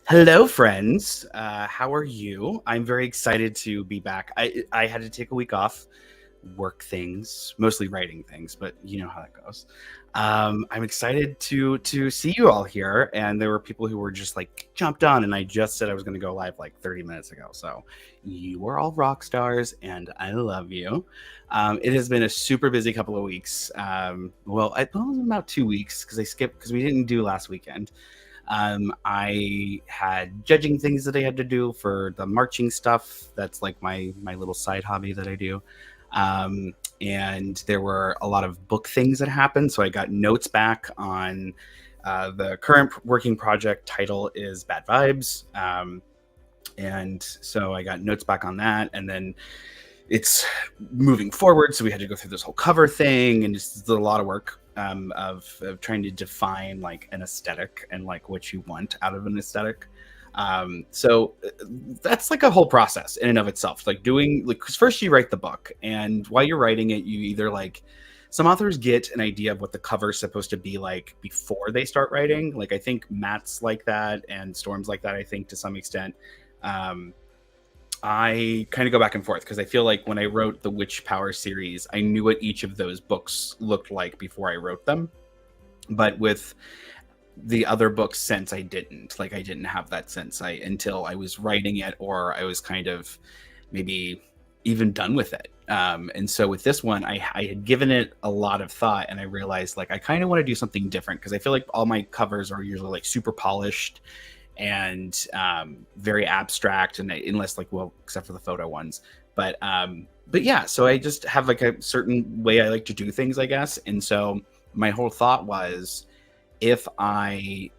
Hello, friends. How are you? I'm very excited to be back. I had to take a week off, work things, mostly writing things, but you know how that goes. I'm excited to see you all here, and there were people who were just like jumped on, and I just said I was going to go live like 30 minutes ago. So you are all rock stars, and I love you. It has been a super busy couple of weeks. Well, about 2 weeks because I skipped because we didn't do last weekend. I had judging things that I had to do for the marching stuff. That's like my little side hobby that I do. And there were a lot of book things that happened. So I got notes back on the current working project title is Bad Vibes. And so I got notes back on that. And then it's moving forward. So we had to go through this whole cover thing, and just a lot of work. Of trying to define like an aesthetic and like what you want out of an aesthetic. So that's like a whole process in and of itself. Like doing like, because first you write the book, and while you're writing it, you either like some authors get an idea of what the cover is supposed to be like before they start writing. Like I think Matt's like that, and Storm's like that, I think, to some extent. I kind of go back and forth because I feel like when I wrote the Witch Power series, I knew what each of those books looked like before I wrote them. But with the other books, since I didn't have that sense until I was writing it, or I was kind of maybe even done with it. And so with this one, I had given it a lot of thought, and I realized like I kind of want to do something different because I feel like all my covers are usually like super polished and very abstract, and unless like, well, except for the photo ones, but yeah, so I just have like a certain way I like to do things, I guess. And so my whole thought was, if I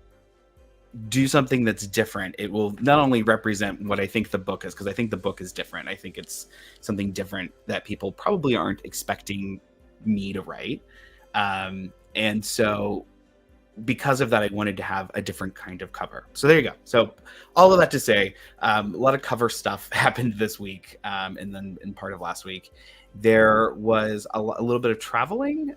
do something that's different, it will not only represent what I think the book is, because I think the book is different. I think it's something different that people probably aren't expecting me to write. And so because of that, I wanted to have a different kind of cover. So there you go. So all of that to say, a lot of cover stuff happened this week, and then in part of last week. There was a little bit of traveling,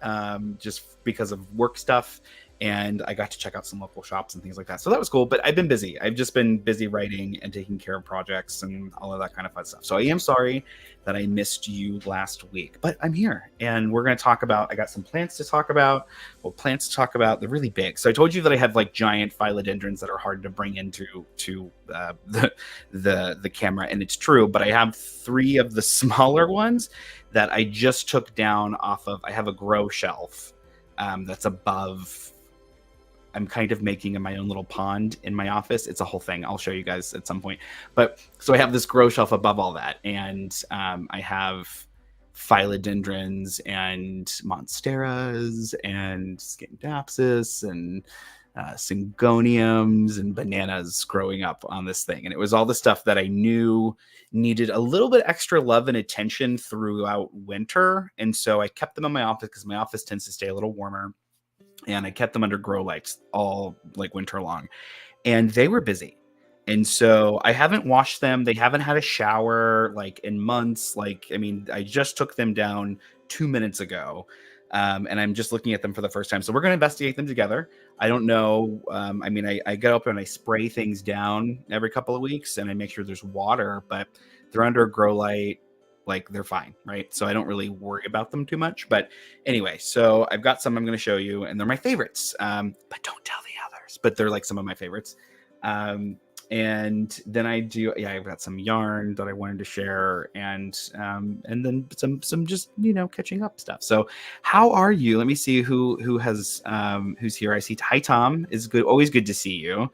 just because of work stuff, and I got to check out some local shops and things like that. So that was cool, but I've been busy. I've just been busy writing and taking care of projects and all of that kind of fun stuff. So I am sorry that I missed you last week, but I'm here, and we're going to talk about, I got some plants to talk about. Well, plants to talk about, they're really big. So I told you that I have like giant philodendrons that are hard to bring into the camera, and it's true, but I have 3 of the smaller ones that I just took down off of, I have a grow shelf that's above. I'm kind of making my own little pond in my office. It's a whole thing. I'll show you guys at some point. But so I have this grow shelf above all that, and I have philodendrons and monsteras and scindapsus and syngoniums and bananas growing up on this thing. And it was all the stuff that I knew needed a little bit extra love and attention throughout winter. And so I kept them in my office because my office tends to stay a little warmer. And I kept them under grow lights all like winter long. And they were busy. And so I haven't washed them. They haven't had a shower like in months. Like, I mean, I just took them down 2 minutes ago. And I'm just looking at them for the first time. So we're going to investigate them together. I don't know. I mean, I get up and I spray things down every couple of weeks and I make sure there's water, but they're under a grow light. Like they're fine, right? So I don't really worry about them too much. But anyway, so I've got some I'm going to show you and they're my favorites. But don't tell the others, but they're like some of my favorites. And then I've got some yarn that I wanted to share and then some just, catching up stuff. So how are you? Let me see who has, who's here. I see, hi, Tom, is good. Always good to see you.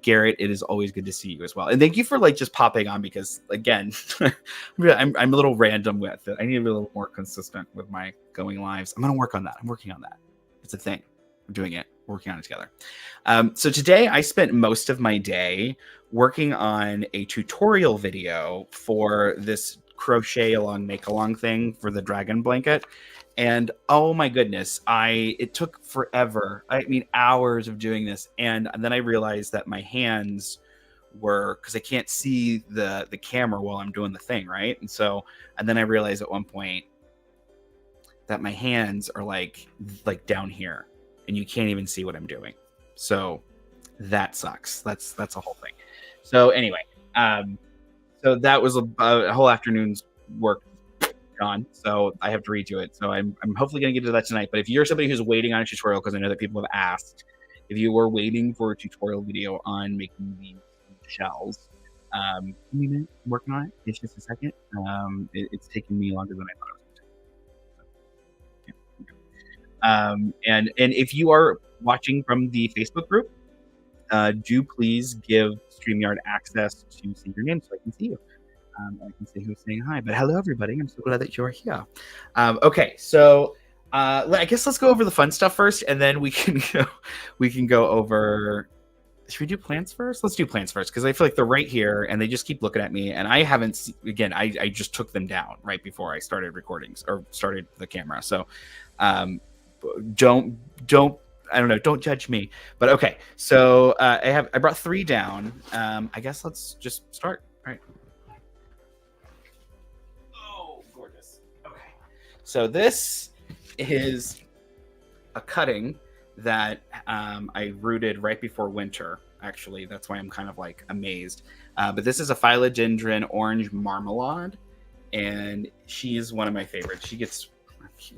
Garrett, it is always good to see you as well. And thank you for like just popping on because again, I'm a little random with it. I need to be a little more consistent with my going lives. I'm going to work on that. I'm working on that. It's a thing. I'm doing it. Working on it together. So today I spent most of my day working on a tutorial video for this crochet along make along thing for the dragon blanket. And oh my goodness, it took forever. I mean, hours of doing this. And then I realized that my hands were, because I can't see the camera while I'm doing the thing, right? And then I realized at one point that my hands are like down here. And you can't even see what I'm doing. So that sucks. That's a whole thing. So anyway, so that was a whole afternoon's work gone. So I have to redo it. So I'm hopefully going to get to that tonight. But if you're somebody who's waiting on a tutorial, because I know that people have asked, if you were waiting for a tutorial video on making these shells, I'm working on it. It's just a second. It's taking me longer than I thought it was. And if you are watching from the Facebook group, do please give StreamYard access to see your name so I can see you. I can see who's saying hi. But hello, everybody. I'm so glad that you're here. Okay, so I guess let's go over the fun stuff first, and then we can go over. Should we do plants first? Let's do plants first because I feel like they're right here, and they just keep looking at me, and I haven't. Again, I just took them down right before I started recordings or started the camera. So. Don't I don't know, don't judge me, but okay, so I brought 3 down. I guess let's just start. All right. Oh, gorgeous. Okay, so this is a cutting that I rooted right before winter. Actually, that's why I'm kind of like amazed, but this is a Philodendron orange Marmalad, and she is one of my favorites. She gets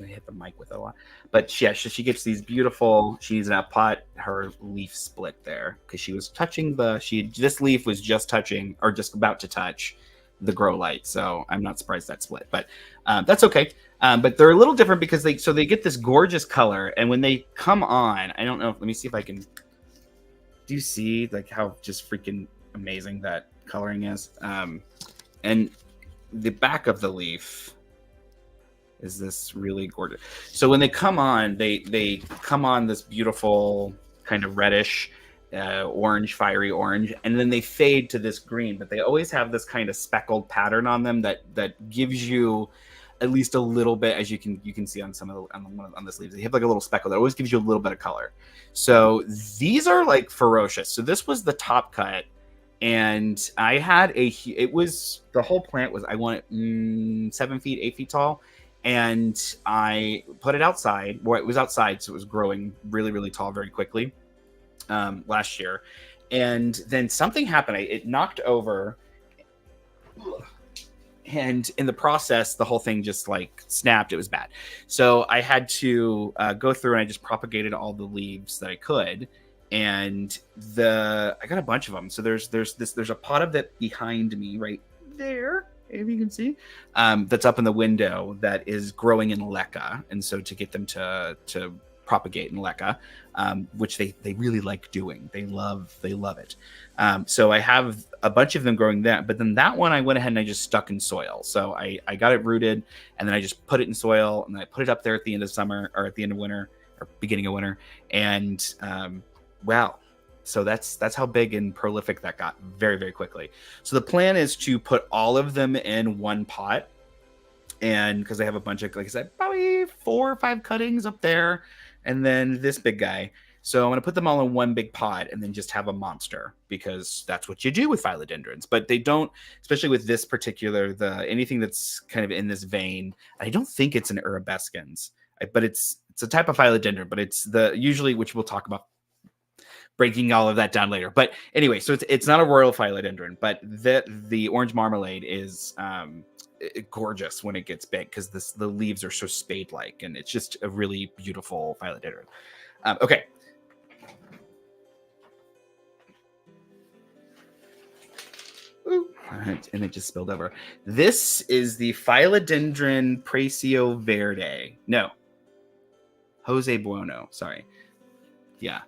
I hit the mic with it a lot, but yeah, she gets these beautiful. She's in a pot. Her leaf split there because she was touching this leaf was just touching or just about to touch the grow light. So I'm not surprised that split, but that's okay. But they're a little different because they get this gorgeous color, and when they come on, I don't know. Let me see if I can. Do you see like how just freaking amazing that coloring is? And the back of the leaf is this really gorgeous. So when they come on, they come on this beautiful kind of reddish orange, fiery orange, and then they fade to this green, but they always have this kind of speckled pattern on them that gives you at least a little bit, as you can see on some of on the sleeves. They have like a little speckle that always gives you a little bit of color. So these are like ferocious. So this was the top cut, and I had the whole plant was, I want it 7 feet, 8 feet tall. And I put it outside. Well, it was outside, so it was growing really, really tall very quickly last year. And then something happened. It knocked over. And in the process, the whole thing just like snapped. It was bad. So I had to go through and I just propagated all the leaves that I could. And I got a bunch of them. So there's a pot of that behind me right there, if you can see, that's up in the window that is growing in leca. And so to get them to propagate in leca, which they really like doing, they love it. So I have a bunch of them growing that, but then that one I went ahead and I just stuck in soil. So I got it rooted, and then I just put it in soil, and then I put it up there at the end of summer or at the end of winter or beginning of winter, and Wow. So that's how big and prolific that got very, very quickly. So the plan is to put all of them in one pot. And because I have a bunch of, like I said, probably 4 or 5 cuttings up there, and then this big guy. So I'm going to put them all in one big pot and then just have a monster, because that's what you do with philodendrons. But they don't, especially with this particular, anything that's kind of in this vein. I don't think it's an Arabescens, but it's a type of philodendron, but it's usually, which we'll talk about breaking all of that down later. But anyway, so it's not a royal philodendron, but the orange marmalade is gorgeous when it gets big, because the leaves are so spade-like, and it's just a really beautiful philodendron. Okay. Ooh, and it just spilled over. This is the Philodendron Prao verde. No. Jose Bueno. Sorry. Yeah.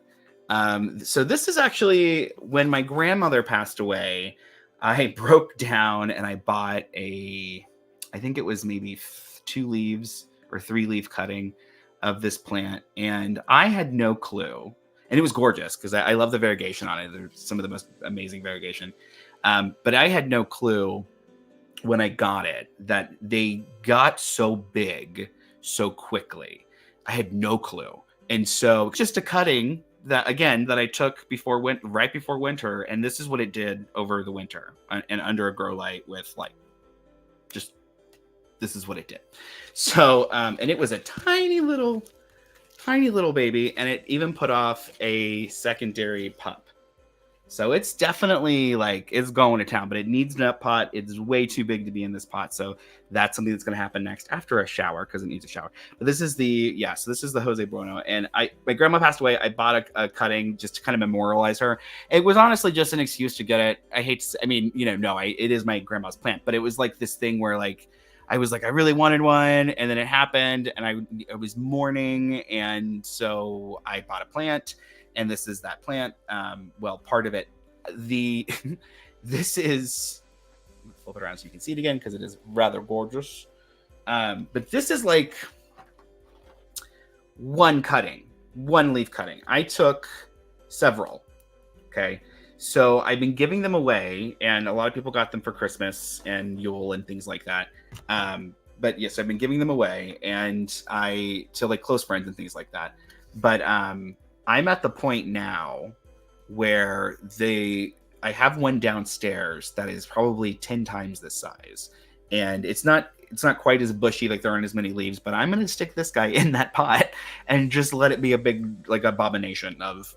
So this is actually, when my grandmother passed away, I broke down and I bought I think it was maybe 2 leaves or 3 leaf cutting of this plant. And I had no clue. And it was gorgeous, because I love the variegation on it. There's some of the most amazing variegation. But I had no clue when I got it that they got so big so quickly. I had no clue. And so just a cutting that I took right before winter, and this is what it did over the winter and under a grow light with this is what it did. So and it was a tiny little baby, and it even put off a secondary pup. So it's definitely it's going to town, but it needs an up pot. It's way too big to be in this pot. So that's something that's going to happen next after a shower, because it needs a shower. But this is the Jose Bueno. And my grandma passed away. I bought a cutting just to kind of memorialize her. It was honestly just an excuse to get it. It is my grandma's plant, but it was like this thing where I was I really wanted one, and then it happened, and I was mourning, and so I bought a plant. And this is that plant. Part of it. This is, flip it around so you can see it again, because it is rather gorgeous. But this is one leaf cutting. I took several. Okay. So I've been giving them away, and a lot of people got them for Christmas and Yule and things like that. But yes, I've been giving them away, and to close friends and things like that. But I'm at the point now where I have one downstairs that is probably 10 times this size, and it's not quite as bushy, there aren't as many leaves, but I'm going to stick this guy in that pot and just let it be a big abomination of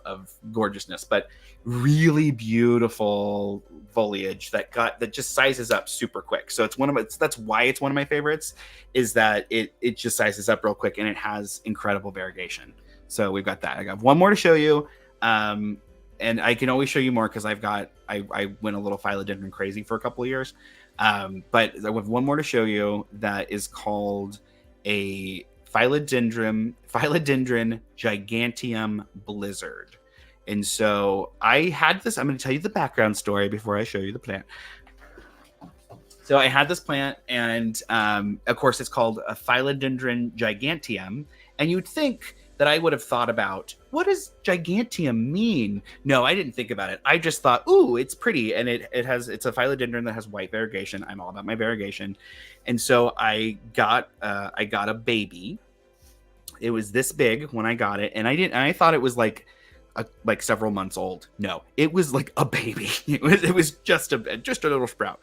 gorgeousness, but really beautiful foliage that just sizes up super quick. So that's why it's one of my favorites, is that it just sizes up real quick, and it has incredible variegation. So we've got that. I got one more to show you. And I can always show you more, because I went a little philodendron crazy for a couple of years. But I have one more to show you that is called a Philodendron Giganteum Blizzard. And so I had this, I'm going to tell you the background story before I show you the plant. So I had this plant, and of course it's called a Philodendron Giganteum. And you'd think that I would have thought about, what does giganteum mean? No, I didn't think about it. I just thought, ooh, it's pretty. And it's a philodendron that has white variegation. I'm all about my variegation. And so I got a baby. It was this big when I got it. And I thought it was like several months old. No, it was like a baby. It was just a little sprout.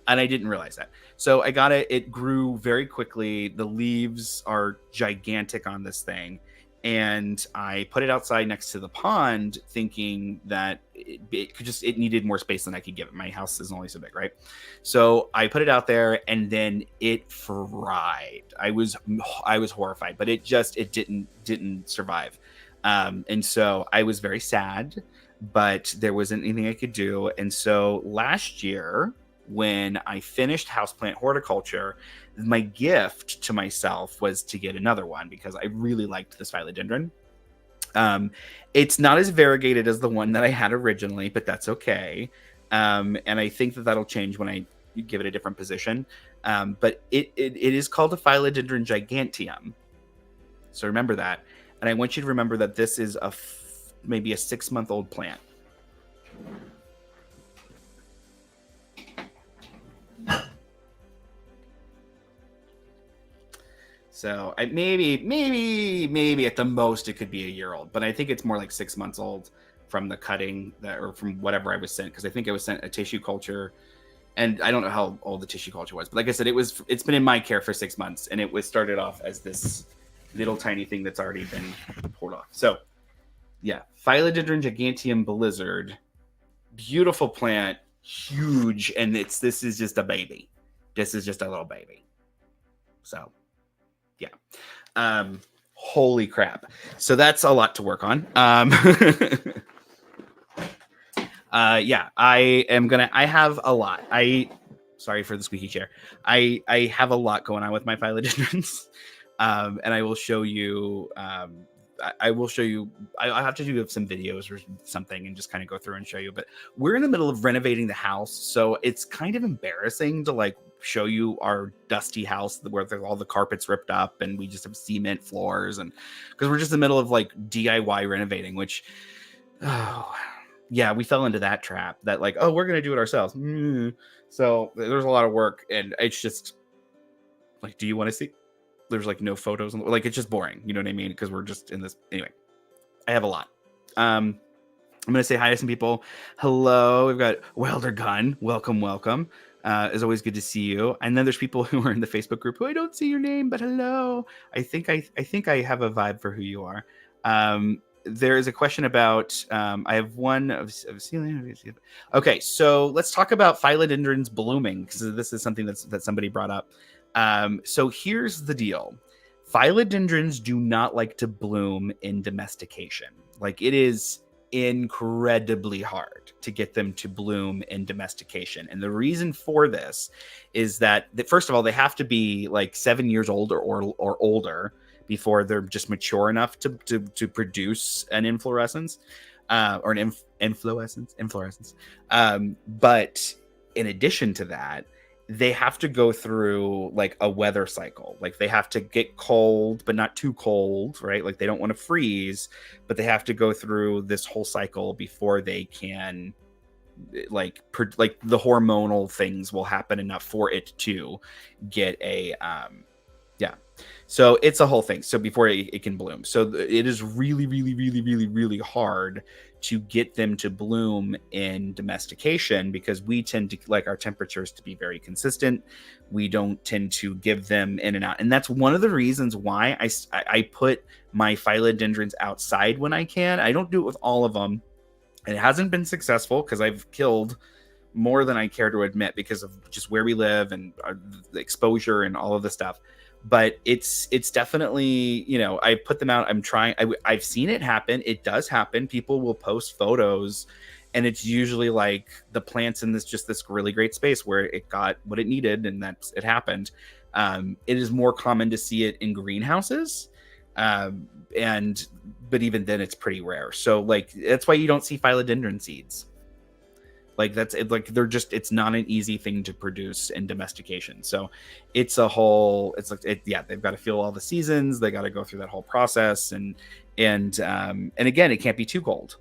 And I didn't realize that. So I got it. It grew very quickly. The leaves are gigantic on this thing. And I put it outside next to the pond, thinking that it needed more space than I could give it. My house isn't only so big, right? So I put it out there, and then it thrived. I was horrified, but it didn't survive. And so I was very sad, but there wasn't anything I could do. And so last year, when I finished Houseplant Horticulture, my gift to myself was to get another one, because I really liked this philodendron. It's not as variegated as the one that I had originally, but that's okay. And I think that'll change when I give it a different position. But it is called a Philodendron Giganteum. So remember that. And I want you to remember that this is maybe a 6-month-old plant. So maybe at the most it could be a year old, but I think it's more like 6 months old from the cutting or from whatever I was sent, because I think I was sent a tissue culture, and I don't know how old the tissue culture was, but like I said, it's been in my care for 6 months, and it was started off as this little tiny thing that's already been poured off. So yeah, Philodendron giganteum blizzard, beautiful plant, huge, and this is just a baby. This is just a little baby. So yeah. Holy crap. So that's a lot to work on. Yeah, I have a lot. Sorry for the squeaky chair. I have a lot going on with my philodendrons. And I will show you, I will show you, I'll have to do some videos or something and just kind of go through and show you, but we're in the middle of renovating the house. So it's kind of embarrassing to like show you our dusty house where all the carpets ripped up and we just have cement floors, and because we're just in the middle of like DIY renovating, which, oh yeah, we fell into that trap that like, oh, we're going to do it ourselves. So there's a lot of work, and it's just like, do you want to see? There's like no photos, like it's just boring. You know what I mean? Because we're just in this. Anyway, I have a lot. I'm going to say hi to some people. Hello. We've got Welder Gun. Welcome. It's always good to see you. And then there's people who are in the Facebook group who I don't see your name, but hello. I think I have a vibe for who you are. There is a question about, I have one of ceiling. Okay, so let's talk about philodendrons blooming, because this is something that somebody brought up. So here's the deal. Philodendrons do not like to bloom in domestication. Like, it is incredibly hard to get them to bloom in domestication. And the reason for this is that first of all, they have to be like 7 years old or older before they're just mature enough to produce an inflorescence, or an inflorescence. But in addition to that, they have to go through like a weather cycle. Like, they have to get cold, but not too cold, right? Like, they don't want to freeze, but they have to go through this whole cycle before they can like the hormonal things will happen enough for it to get a, so it's a whole thing. So before it can bloom. So it is really hard to get them to bloom in domestication, because we tend to like our temperatures to be very consistent. We don't tend to give them in and out. And that's one of the reasons why I put my philodendrons outside when I can. I don't do it with all of them. It hasn't been successful because I've killed more than I care to admit because of just where we live and the exposure and all of the stuff. But it's definitely, you know, I put them out. I'm trying. I've seen it happen. It does happen. People will post photos, and it's usually like the plant's in this really great space where it got what it needed, and it happened. It is more common to see it in greenhouses, but even then, it's pretty rare. So like that's why you don't see philodendron seeds. Like that's it. Like it's not an easy thing to produce in domestication. So it's a whole. It's like they've got to feel all the seasons. They got to go through that whole process, and again, it can't be too cold,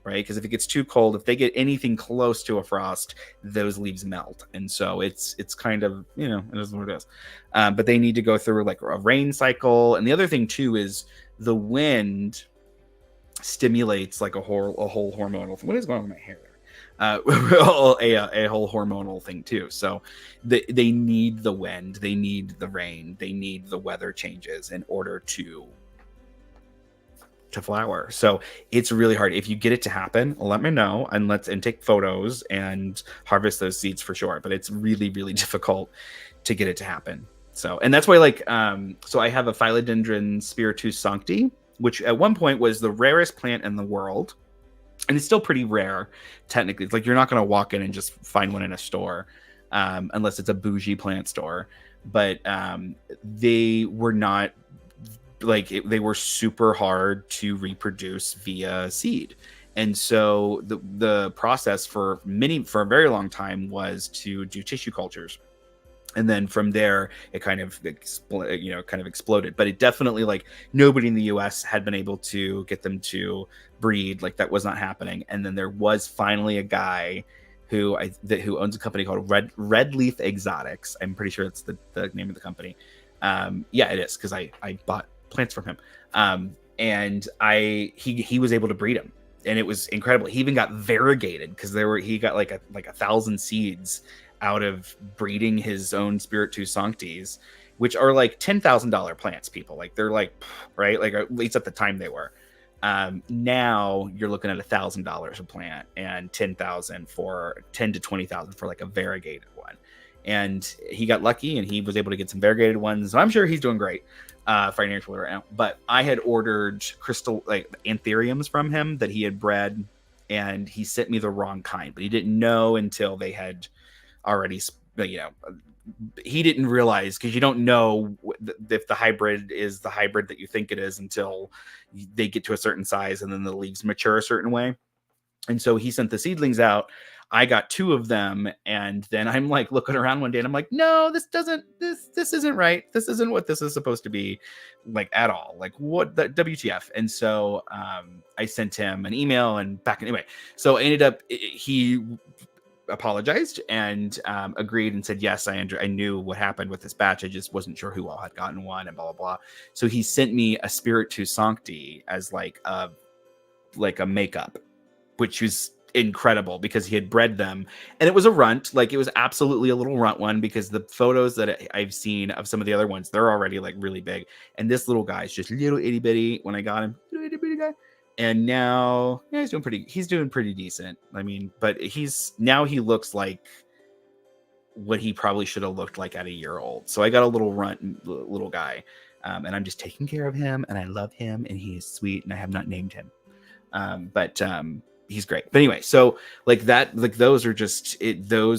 right? Because if it gets too cold, if they get anything close to a frost, those leaves melt, and so it's kind of, you know, it is what it is. But they need to go through like a rain cycle, and the other thing too is the wind stimulates like a whole hormonal thing. What is going on with my hair? A whole hormonal thing too. So they need the wind, they need the rain, they need the weather changes in order to flower. So it's really hard. If you get it to happen, let me know and take photos and harvest those seeds for sure. But it's really difficult to get it to happen. So, and that's why like so I have a Philodendron Spiritus Sancti, which at one point was the rarest plant in the world. And it's still pretty rare, technically. It's like you're not going to walk in and just find one in a store, unless it's a bougie plant store. But they were not they were super hard to reproduce via seed. And so the process for a very long time was to do tissue cultures. And then from there, it kind of exploded. But it definitely, like, nobody in the U.S. had been able to get them to breed. Like, that was not happening. And then there was finally a guy who owns a company called Red Leaf Exotics. I'm pretty sure it's the name of the company. Yeah, it is, because I bought plants from him. And he was able to breed them, and it was incredible. He even got variegated, because he got like 1,000 seeds out of breeding his own Spiritu Sanctis, which are like $10,000 plants, people. Like, they're like, right? Like, at least at the time they were. Now you're looking at $1,000 a plant, and 10,000 for 10 to 20,000 for like a variegated one. And he got lucky, and he was able to get some variegated ones. So I'm sure he's doing great financially right now. But I had ordered crystal, like, anthuriums from him that he had bred, and he sent me the wrong kind. But he didn't know until they had already, he didn't realize, because you don't know if the hybrid is the hybrid that you think it is until they get to a certain size, and then the leaves mature a certain way. And so he sent the seedlings out. I got 2 of them, and then I'm like looking around one day, and I'm like, no, this isn't right. This isn't what this is supposed to be, like, at all. Like, what the WTF? And so I sent him an email, and back anyway. So I ended up, he apologized and agreed and said, yes, I knew what happened with this batch. I just wasn't sure who all had gotten one, and blah, blah, blah. So he sent me a Spiritu Sancti as like a makeup, which was incredible, because he had bred them, and it was a runt. Like, it was absolutely a little runt one, because the photos that I've seen of some of the other ones, they're already like really big, and this little guy is just little itty bitty when I got him, little itty bitty guy. And now, yeah, he's doing pretty decent. I mean, but he looks like what he probably should have looked like at a year old. So I got a little runt little guy, and I'm just taking care of him, and I love him, and he is sweet, and I have not named him. But he's great. But anyway, so like that, like those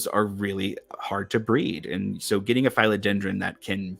are really hard to breed. And so getting a philodendron that can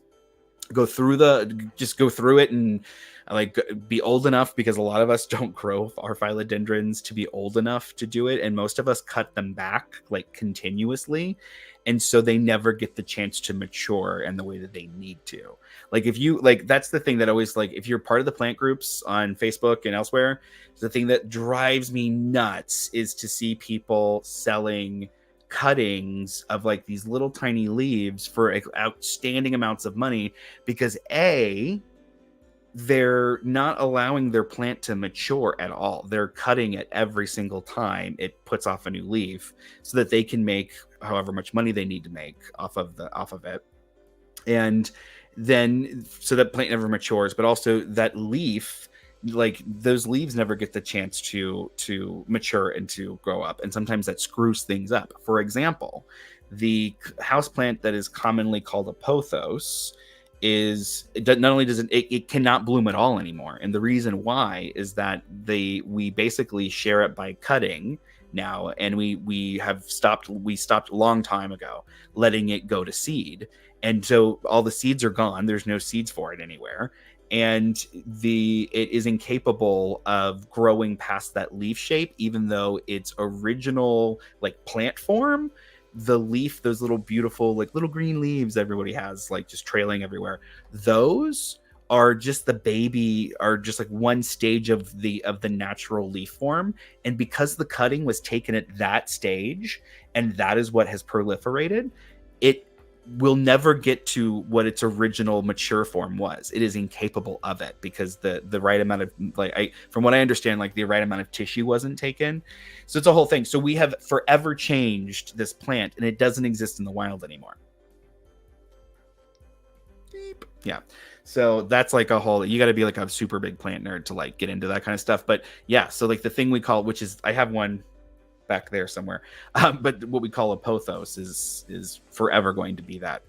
go through it and like be old enough, because a lot of us don't grow our philodendrons to be old enough to do it, and most of us cut them back like continuously, and so they never get the chance to mature in the way that they need to. Like, if you like, that's the thing that always, like, if you're part of the plant groups on Facebook and elsewhere, the thing that drives me nuts is to see people selling cuttings of like these little tiny leaves for outstanding amounts of money, because they're not allowing their plant to mature at all. They're cutting it every single time it puts off a new leaf, so that they can make however much money they need to make off of it. And then, so that plant never matures, but also that leaf, like, those leaves never get the chance to mature and to grow up. And sometimes that screws things up. For example, the houseplant that is commonly called a pothos not only does it cannot bloom at all anymore. And the reason why is that we basically share it by cutting now, and we stopped a long time ago letting it go to seed. And so all the seeds are gone. There's no seeds for it anywhere. And it is incapable of growing past that leaf shape, even though its original like plant form, the leaf, those little beautiful like little green leaves everybody has, like, just trailing everywhere, those are just like one stage of the natural leaf form. And because the cutting was taken at that stage, and that is what has proliferated, it will never get to what its original mature form was. It is incapable of it, because the right amount of, like, from what I understand, like, the right amount of tissue wasn't taken. So it's a whole thing. So we have forever changed this plant, and it doesn't exist in the wild anymore. Yeah. So that's like a whole, you got to be like a super big plant nerd to like get into that kind of stuff. But yeah, so like the thing we call, which is, I have one back there somewhere, but what we call a pothos is forever going to be that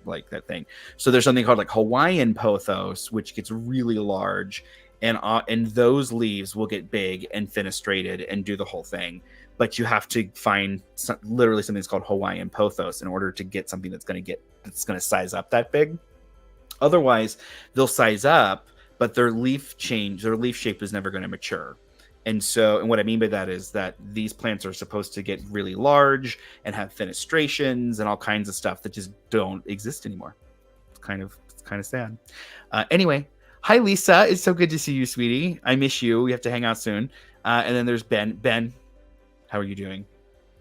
thing. So there's something called like Hawaiian pothos, which gets really large, and those leaves will get big and fenestrated and do the whole thing. But you have to find literally something that's called Hawaiian pothos in order to get something that's going to size up that big. Otherwise, they'll size up, but their leaf shape is never going to mature. And so, and what I mean by that is that these plants are supposed to get really large and have fenestrations and all kinds of stuff that just don't exist anymore. It's kind of sad. Anyway, hi Lisa, it's so good to see you, sweetie. I miss you. We have to hang out soon. And then there's Ben. Ben, how are you doing,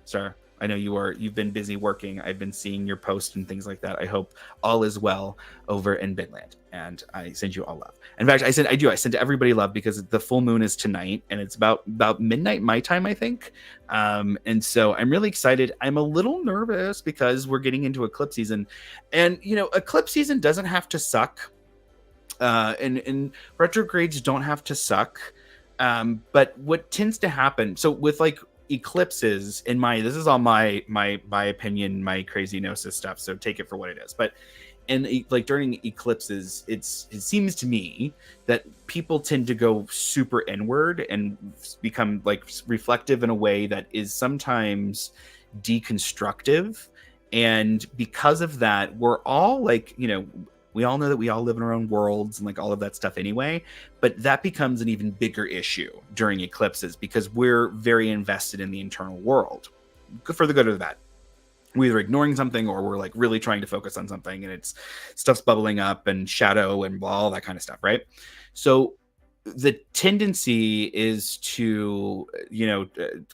sir? I know you've been busy working. I've been seeing your posts and things like that. I hope all is well over in Bitland, and I send you all love. In fact, I send everybody love because the full moon is tonight, and it's about midnight my time, I think. And so I'm really excited. I'm a little nervous because we're getting into eclipse season, and eclipse season doesn't have to suck, and retrogrades don't have to suck. But what tends to happen, so with like eclipses, this is all my opinion, my crazy gnosis stuff, so take it for what it is, but like during eclipses, it seems to me that people tend to go super inward and become like reflective in a way that is sometimes deconstructive. And because of that, we're all like, we all know that we all live in our own worlds and like all of that stuff anyway, but that becomes an even bigger issue during eclipses because we're very invested in the internal world, for the good or the bad. We're either ignoring something or we're like really trying to focus on something, and stuff's bubbling up and shadow and blah, all that kind of stuff, right? So the tendency is to,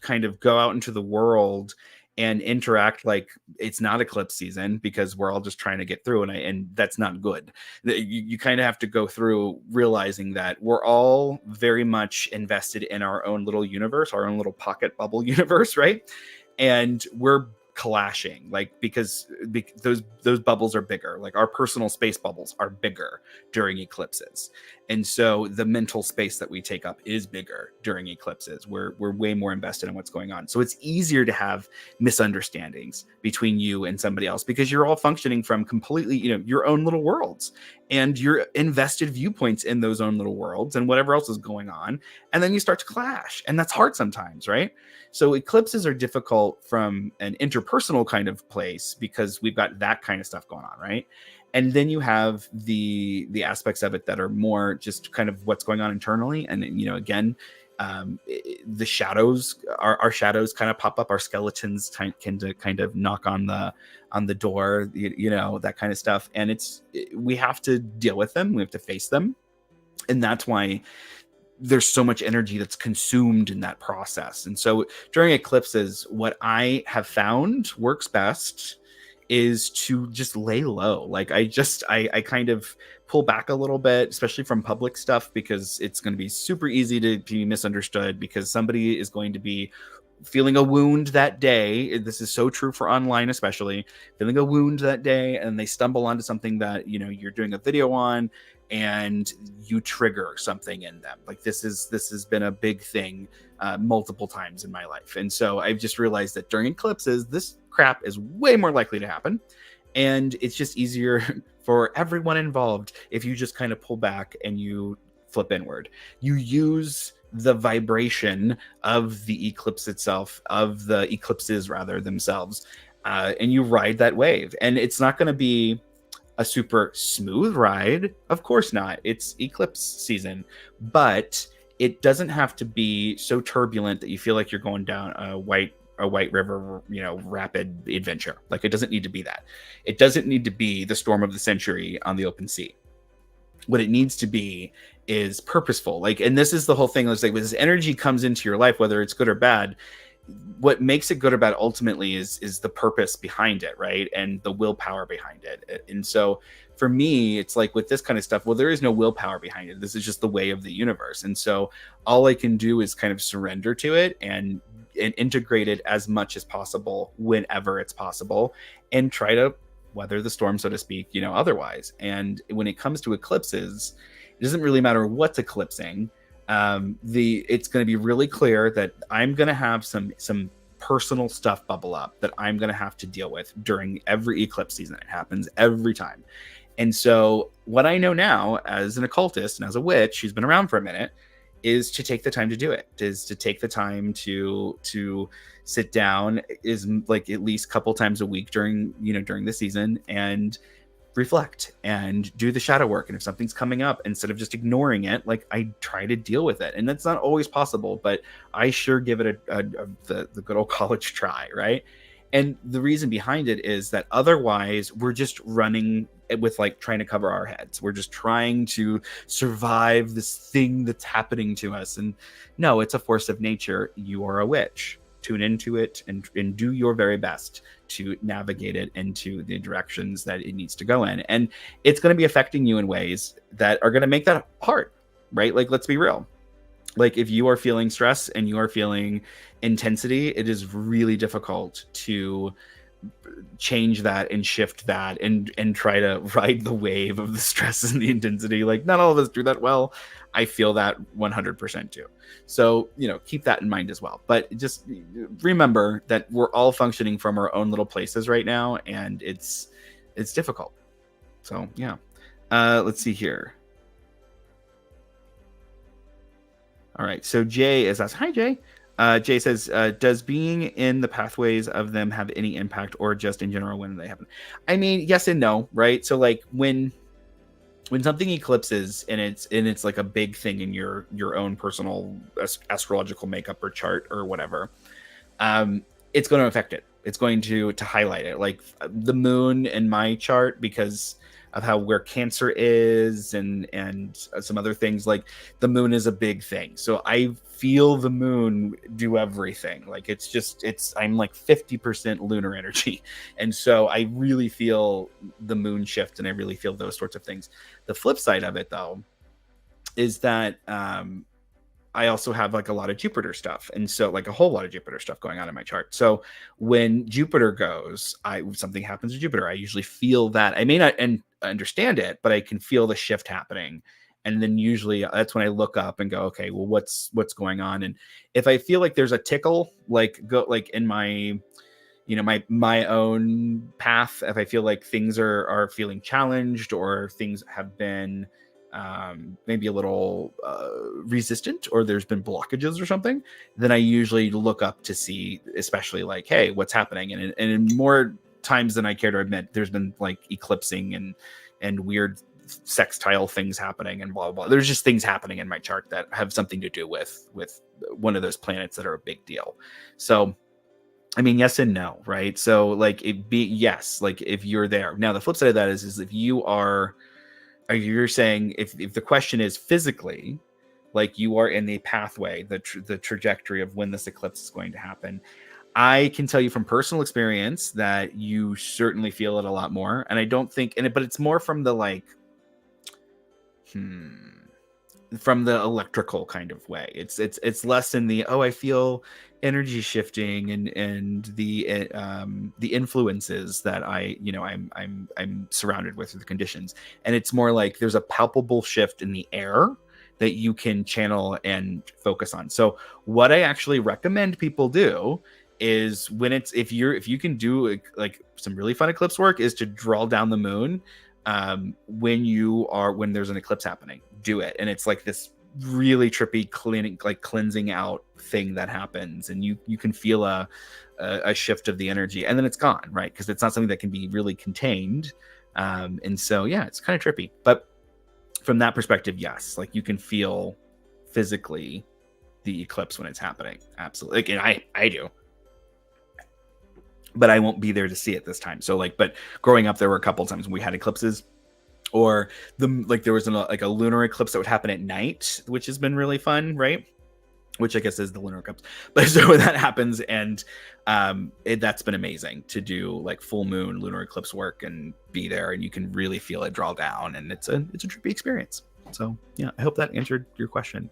kind of go out into the world and interact like it's not eclipse season because we're all just trying to get through, and that's not good. You kind of have to go through realizing that we're all very much invested in our own little universe, our own little pocket bubble universe, right? And we're clashing, like because those bubbles are bigger, like our personal space bubbles are bigger during eclipses, and so the mental space that we take up is bigger during eclipses. We're way more invested in what's going on, so it's easier to have misunderstandings between you and somebody else because you're all functioning from completely your own little worlds, and your invested viewpoints in those own little worlds and whatever else is going on, and then you start to clash, and that's hard sometimes, right? So eclipses are difficult from an interpersonal kind of place because we've got that kind of stuff going on, right? And then you have the aspects of it that are more just kind of what's going on internally. And again, the shadows, our shadows kind of pop up. Our skeletons tend to kind of knock on the door, that kind of stuff. And we have to deal with them. We have to face them, and that's why there's so much energy that's consumed in that process. And so during eclipses, what I have found works best is to just lay low. Like I kind of pull back a little bit, especially from public stuff, because it's going to be super easy to be misunderstood because somebody is going to be feeling a wound that day. This is so true for online, especially feeling a wound that day, and they stumble onto something that you're doing a video on, and you trigger something in them. Like this has been a big thing multiple times in my life, and so I've just realized that during eclipses, this crap is way more likely to happen, and it's just easier for everyone involved if you just kind of pull back and you flip inward. You use the vibration of the eclipse itself, of the eclipses rather themselves, and you ride that wave. And it's not going to be a super smooth ride, of course not. It's eclipse season, but it doesn't have to be so turbulent that you feel like you're going down a white river, rapid adventure. Like it doesn't need to be that. It doesn't need to be the storm of the century on the open sea. What it needs to be is purposeful. Like, and this is the whole thing. It's like when this energy comes into your life, whether it's good or bad, what makes it good or bad ultimately is the purpose behind it, right? And the willpower behind it. And so for me, it's like with this kind of stuff, well, there is no willpower behind it. This is just the way of the universe. And so all I can do is kind of surrender to it and integrate it as much as possible whenever it's possible, and try to weather the storm, so to speak, otherwise. And when it comes to eclipses, it doesn't really matter what's eclipsing. It's going to be really clear that I'm going to have some personal stuff bubble up that I'm going to have to deal with during every eclipse season. It happens every time. And so what I know now as an occultist and as a witch who's been around for a minute is to take the time to do it, is to take the time to sit down, is like at least a couple times a week during the season, and reflect and do the shadow work. And if something's coming up, instead of just ignoring it, like I try to deal with it. And that's not always possible, but I sure give it the good old college try, right? And the reason behind it is that otherwise we're just running with like trying to cover our heads. We're just trying to survive this thing that's happening to us. And no, it's a force of nature. You are a witch. Tune into it and do your very best to navigate it into the directions that it needs to go in. And it's going to be affecting you in ways that are going to make that hard, right? Like, let's be real. Like if you are feeling stress and you are feeling intensity, it is really difficult to change that and shift that and try to ride the wave of the stress and the intensity. Like not all of us do that well. I feel that 100% too. So, keep that in mind as well. But just remember that we're all functioning from our own little places right now, and it's difficult. So, yeah. Let's see here. All right. So Jay is asking, hi, Jay. Jay says, does being in the pathways of them have any impact, or just in general when they happen? I mean, yes and no, right? So like when something eclipses and it's like a big thing in your own personal astrological makeup or chart or whatever, it's going to affect it. It's going to highlight it. Like the moon in my chart, because of where Cancer is and some other things, like the moon is a big thing. So I feel the moon do everything. Like I'm like 50% lunar energy. And so I really feel the moon shift, and I really feel those sorts of things. The flip side of it though, is that, I also have like a lot of Jupiter stuff. And so like a whole lot of Jupiter stuff going on in my chart. So when Jupiter goes, something happens to Jupiter, I usually feel that. I may not understand it, but I can feel the shift happening. And then usually that's when I look up and go, okay, well, what's going on? And if I feel like there's a tickle, like in my, my own path, if I feel like things are feeling challenged, or things have been, maybe a little resistant, or there's been blockages or something, then I usually look up to see, especially like, hey, what's happening? And in more times than I care to admit, there's been like eclipsing and weird sextile things happening and blah, blah, blah. There's just things happening in my chart that have something to do with one of those planets that are a big deal. So, I mean, yes and no, right? So like yes, like if you're there. Now, the flip side of that is if you're saying if the question is physically, like you are in the pathway, the trajectory of when this eclipse is going to happen, I can tell you from personal experience that you certainly feel it a lot more. And I don't think but it's more from the like, from the electrical kind of way. It's less in the, I feel energy shifting and the influences that I'm surrounded with, the conditions. And it's more like there's a palpable shift in the air that you can channel and focus on. So what I actually recommend people do is if you can do like some really fun eclipse work, is to draw down the moon when there's an eclipse happening. Do it. And it's like this really trippy cleansing out thing that happens, and you can feel a shift of the energy, and then it's gone, right? Because it's not something that can be really contained. And so yeah, it's kind of trippy. But from that perspective, yes, like you can feel physically the eclipse when it's happening. Absolutely. Like, and I do, but I won't be there to see it this time. So like, but growing up, there were a couple of times when we had eclipses, or there was a lunar eclipse that would happen at night, which has been really fun, right? Which I guess is the lunar eclipse. But so when that happens, and that's been amazing to do like full moon lunar eclipse work and be there, and you can really feel it draw down, and it's a trippy experience. So yeah, I hope that answered your question,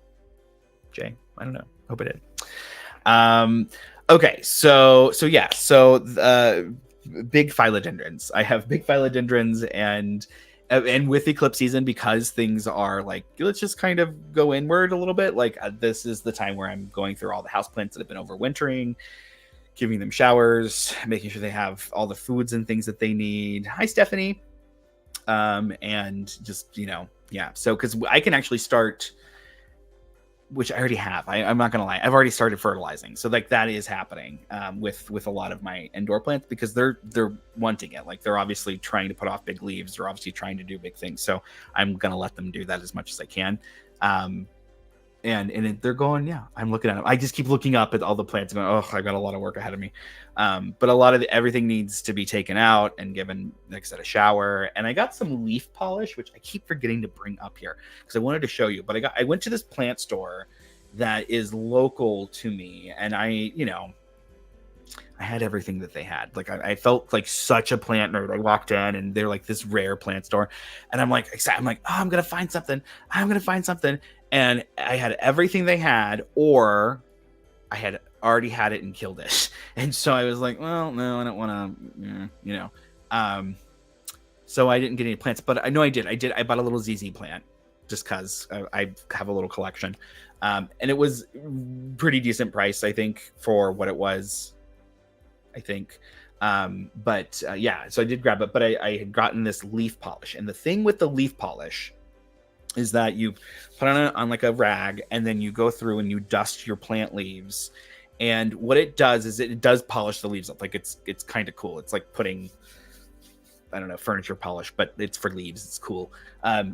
Jay. I don't know. Hope it did. Okay, so yeah, so big philodendrons. I have big philodendrons, and with eclipse season, because things are like, let's just kind of go inward a little bit. Like this is the time where I'm going through all the houseplants that have been overwintering, giving them showers, making sure they have all the foods and things that they need. Hi, Stephanie. And just, yeah. So, because I can actually start which I already have. I'm not gonna lie, I've already started fertilizing, so like that is happening with a lot of my indoor plants because they're wanting it. Like they're obviously trying to put off big leaves. They're obviously trying to do big things. So I'm gonna let them do that as much as I can. And they're going, yeah, I'm looking at them. I just keep looking up at all the plants and going, oh, I've got a lot of work ahead of me. But a lot of everything needs to be taken out and given, like I said, a shower. And I got some leaf polish, which I keep forgetting to bring up here because I wanted to show you. But I went to this plant store that is local to me, and I had everything that they had. Like I felt like such a plant nerd. I walked in and they're like this rare plant store, and I'm like excited. I'm like, oh, I'm gonna find something. And I had everything they had, or I had already had it and killed it. And so I was like, well, no, I don't want to, so I didn't get any plants, but I know I did. I bought a little ZZ plant just because I have a little collection. And it was pretty decent price, I think, for what it was, I think. Yeah, so I did grab it, but I had gotten this leaf polish. And the thing with the leaf polish is that you put on like a rag, and then you go through and you dust your plant leaves. And what it does is it does polish the leaves up. Like it's kind of cool. It's like putting, I don't know, furniture polish, but it's for leaves. It's cool.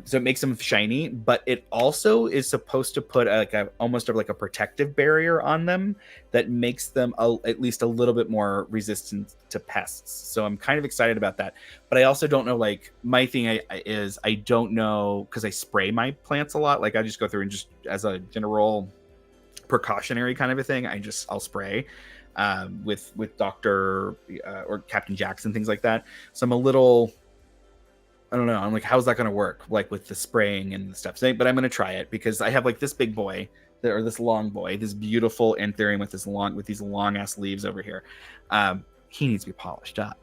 So it makes them shiny, but it also is supposed to put almost like a protective barrier on them that makes them at least a little bit more resistant to pests. So I'm kind of excited about that. But I also don't know, like my thing is I don't know, because I spray my plants a lot. Like I just go through and just as a general precautionary kind of a thing, I'll spray with Dr. Or Captain Jackson, things like that. So I'm a little, I don't know, I'm like, how's that going to work? Like with the spraying and the stuff. So, but I'm going to try it because I have like this big boy, or this long boy, this beautiful anthurium with these long ass leaves over here. He needs to be polished up.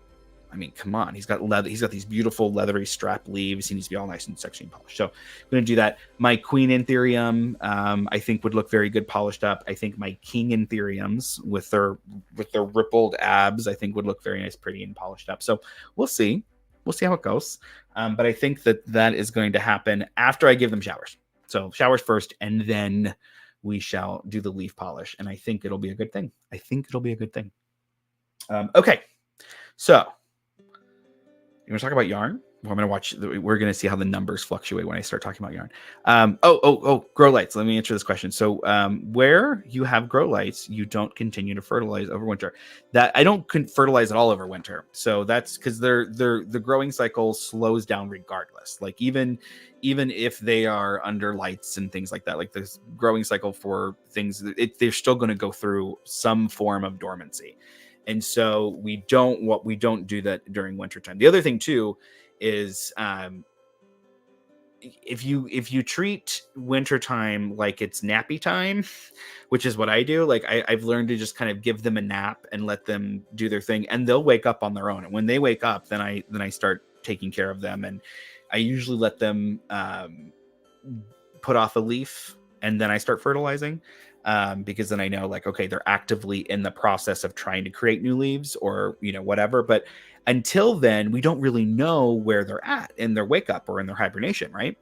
I mean, come on. He's got leather. He's got these beautiful leathery strap leaves. He needs to be all nice and sexy and polished. So I'm going to do that. My queen anthurium, I think would look very good polished up. I think my king anthuriums with their rippled abs, I think would look very nice, pretty, and polished up. So we'll see. We'll see how it goes. But I think that is going to happen after I give them showers. So showers first, and then we shall do the leaf polish. And I think it'll be a good thing. Okay. So, you want to talk about yarn? Well, we're going to see how the numbers fluctuate when I start talking about yarn. Grow lights. Let me answer this question. So where you have grow lights, you don't continue to fertilize over winter. That I don't fertilize at all over winter. So that's because the growing cycle slows down regardless. Like even if they are under lights and things like that, like this growing cycle for things, they're still going to go through some form of dormancy. And so we don't do that during wintertime. The other thing too is if you treat wintertime like it's nappy time, which is what I do, like I've learned to just kind of give them a nap and let them do their thing, and they'll wake up on their own. And when they wake up, then I start taking care of them, and I usually let them put off a leaf, and then I start fertilizing. Because then I know, like, okay, they're actively in the process of trying to create new leaves or, whatever. But until then, we don't really know where they're at in their wake up or in their hibernation, right?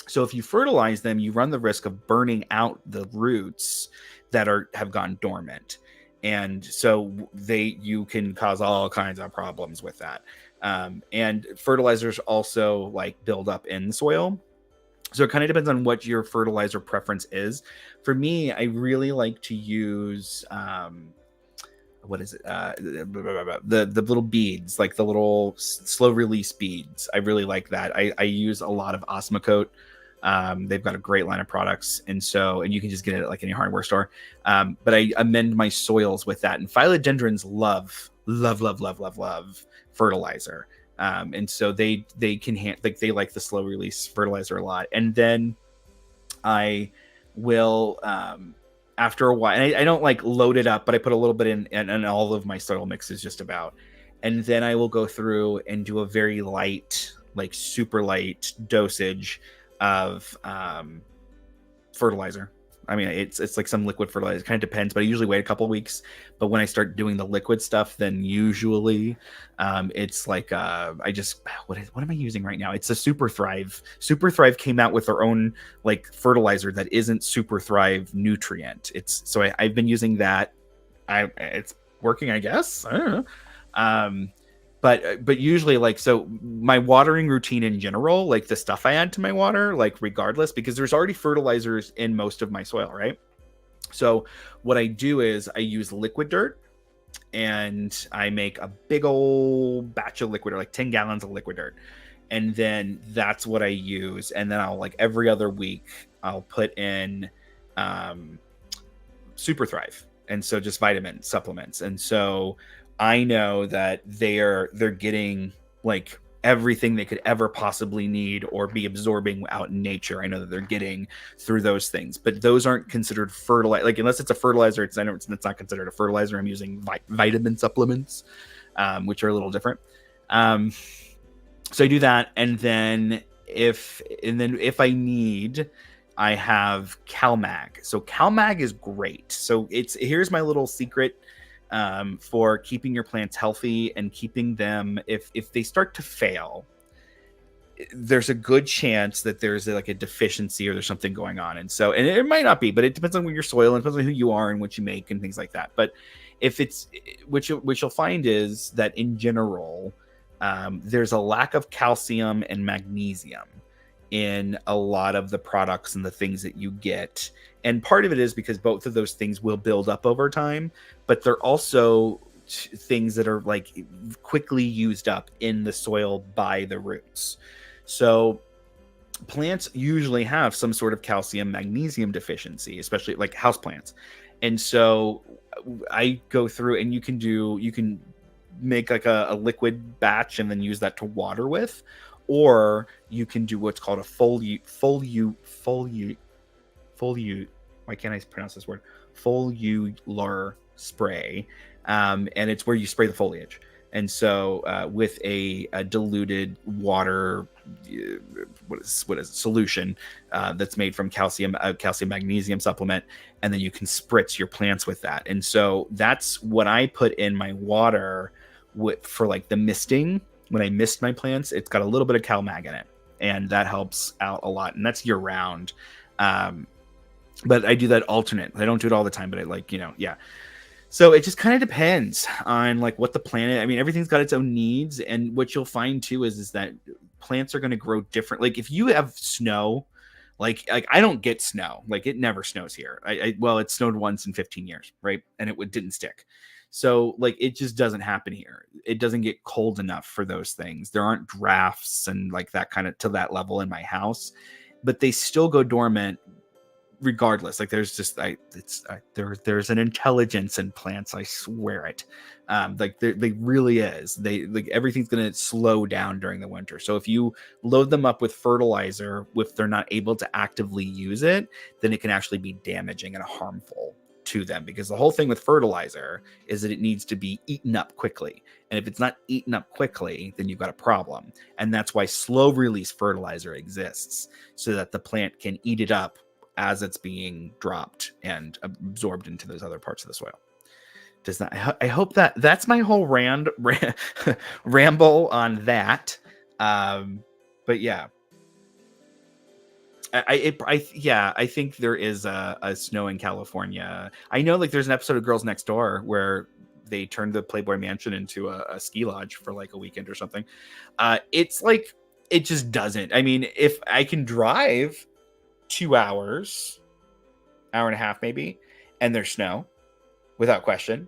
So if you fertilize them, you run the risk of burning out the roots that have gone dormant. And so you can cause all kinds of problems with that. And fertilizers also like build up in the soil. So it kind of depends on what your fertilizer preference is. For me, I really like to use, what is it? The little beads, like the little slow release beads. I really like that. I use a lot of Osmocote. They've got a great line of products. And you can just get it at like any hardware store. But I amend my soils with that. And philodendrons love fertilizer. And so they can they like the slow release fertilizer a lot. And then I will, after a while, and I don't like load it up, but I put a little bit in all of my soil mixes just about. And then I will go through and do a very light, like super light dosage of fertilizer. I mean, it's like some liquid fertilizer. It kind of depends, but I usually wait a couple of weeks. But when I start doing the liquid stuff, then usually it's like I just what am I using right now? It's a Super Thrive. Super Thrive came out with their own like fertilizer that isn't Super Thrive nutrient. I've been using that. It's working, I guess. I don't know. But usually, like, so my watering routine in general, like the stuff I add to my water, like regardless, because there's already fertilizers in most of my soil, right? So what I do is I use liquid dirt, and I make a big old batch of liquid, or like 10 gallons of liquid dirt. And then that's what I use. And then I'll, like, every other week, I'll put in Super Thrive. And so just vitamin supplements. And so I know that they're getting like everything they could ever possibly need or be absorbing out in nature. I know that they're getting through those things, but those aren't considered fertilizer. Like, unless it's a fertilizer, it's not considered a fertilizer. I'm using vitamin supplements, which are a little different. So I do that, and then if I need, I have CalMag. So CalMag is great. So here's my little secret for keeping your plants healthy and keeping them, if they start to fail, there's a good chance that there's like a deficiency or there's something going on. And it might not be, but it depends on your soil and depends on who you are and what you make and things like that. But if it's, which you'll find is that in general, there's a lack of calcium and magnesium in a lot of the products and the things that you get. And part of it is because both of those things will build up over time, but they're also things that are like quickly used up in the soil by the roots. So plants usually have some sort of calcium magnesium deficiency, especially like houseplants. And so I go through, and you can make like a liquid batch and then use that to water with, or you can do what's called a why can't I pronounce this word? Foliar spray. And it's where you spray the foliage. And so with a diluted water, what is it, solution that's made from calcium magnesium supplement, and then you can spritz your plants with that. And so that's what I put in my water for like the misting. When I mist my plants, it's got a little bit of CalMag in it, and that helps out a lot. And that's year round. But I do that alternate. I don't do it all the time, but I like, yeah. So it just kind of depends on like what the plant, I mean, everything's got its own needs. And what you'll find too is that plants are going to grow different. Like if you have snow, like I don't get snow, like it never snows here. Well, it snowed once in 15 years, right? And it didn't stick. So like it just doesn't happen here. It doesn't get cold enough for those things. There aren't drafts and like that kind of to that level in my house, but they still go dormant regardless. Like there's just there's an intelligence in plants, I swear it. Like they really is. They like everything's gonna slow down during the winter. So if you load them up with fertilizer, if they're not able to actively use it, then it can actually be damaging and harmful to them, because the whole thing with fertilizer is that it needs to be eaten up quickly. And if it's not eaten up quickly, then you've got a problem. And that's why slow release fertilizer exists, so that the plant can eat it up as it's being dropped and absorbed into those other parts of the soil. Does that? I hope that's my whole ramble on that. But yeah, I think there is a snow in California. I know, like, there's an episode of Girls Next Door where they turned the Playboy Mansion into a ski lodge for like a weekend or something. It's like it just doesn't. I mean, if I can drive 2 hours, hour and a half maybe, and there's snow, without question,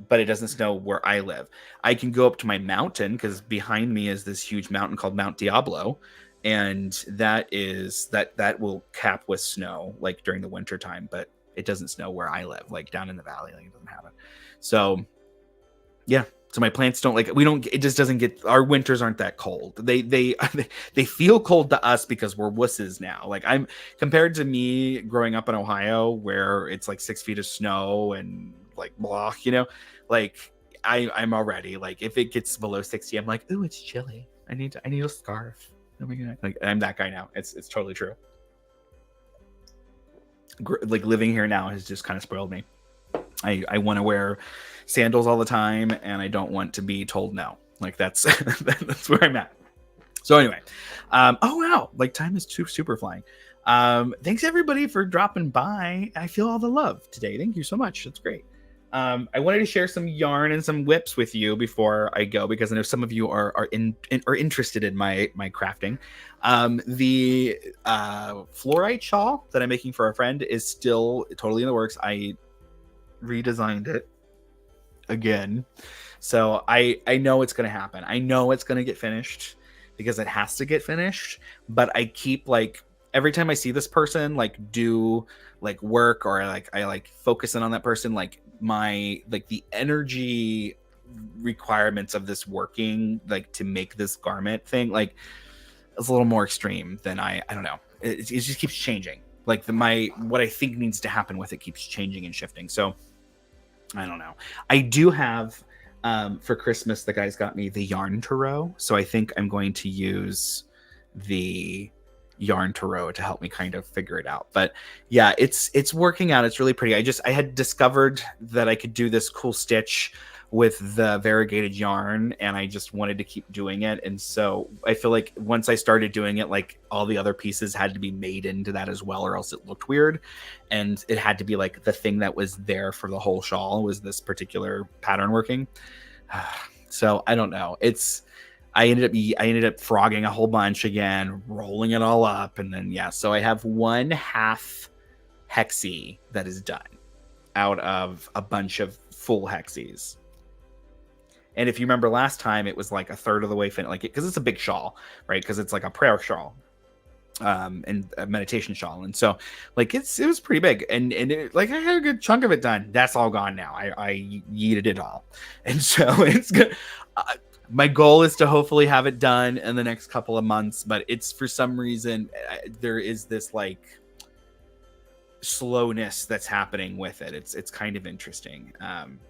but it doesn't snow where I live. I can go up to my mountain, because behind me is this huge mountain called Mount Diablo, and that will cap with snow like during the winter time, but it doesn't snow where I live, like down in the valley, like it doesn't have it. So yeah, so my plants don't like, it just doesn't get, our winters aren't that cold. They feel cold to us because we're wusses now. Like, I'm compared to me growing up in Ohio where it's like 6 feet of snow and like blah, like I'm already like, if it gets below 60, I'm like, ooh, it's chilly. I need a scarf. Oh my God. Like, I'm that guy now. It's totally true. like living here now has just kind of spoiled me. I want to wear sandals all the time, and I don't want to be told no. Like that's that's where I'm at. So anyway, oh wow, like time is super flying. Thanks everybody for dropping by. I feel all the love today. Thank you so much. That's great. I wanted to share some yarn and some whips with you before I go, because I know some of you are interested in my crafting. The Fluorite Shaw that I'm making for a friend is still totally in the works. I redesigned it again, so I know it's going to happen. I know it's going to get finished because it has to get finished. But I keep like every time I see this person like do like work, or I like focus in on that person, like my like the energy requirements of this working like to make this garment thing like it's a little more extreme than I don't know. It just keeps changing. Like what I think needs to happen with it keeps changing and shifting. So I don't know. I do have for Christmas, the guys got me the yarn tarot. So I think I'm going to use the yarn tarot to help me kind of figure it out. But yeah, it's working out. It's really pretty. I had discovered that I could do this cool stitch with the variegated yarn, and I just wanted to keep doing it. And so I feel like once I started doing it, like all the other pieces had to be made into that as well, or else it looked weird. And it had to be like the thing that was there for the whole shawl was this particular pattern working. So I don't know. I ended up frogging a whole bunch again, rolling it all up, and then yeah. So I have 1/2 hexie that is done out of a bunch of full hexies. And if you remember last time, it was like 1/3 of the way finished, like because it's a big shawl, right? Because it's like a prayer shawl, and a meditation shawl, and so like it was pretty big, and it, like I had a good chunk of it done. That's all gone now. I yeeted it all, and so it's good. My goal is to hopefully have it done in the next couple of months, but it's for some reason there is this like slowness that's happening with it. It's kind of interesting.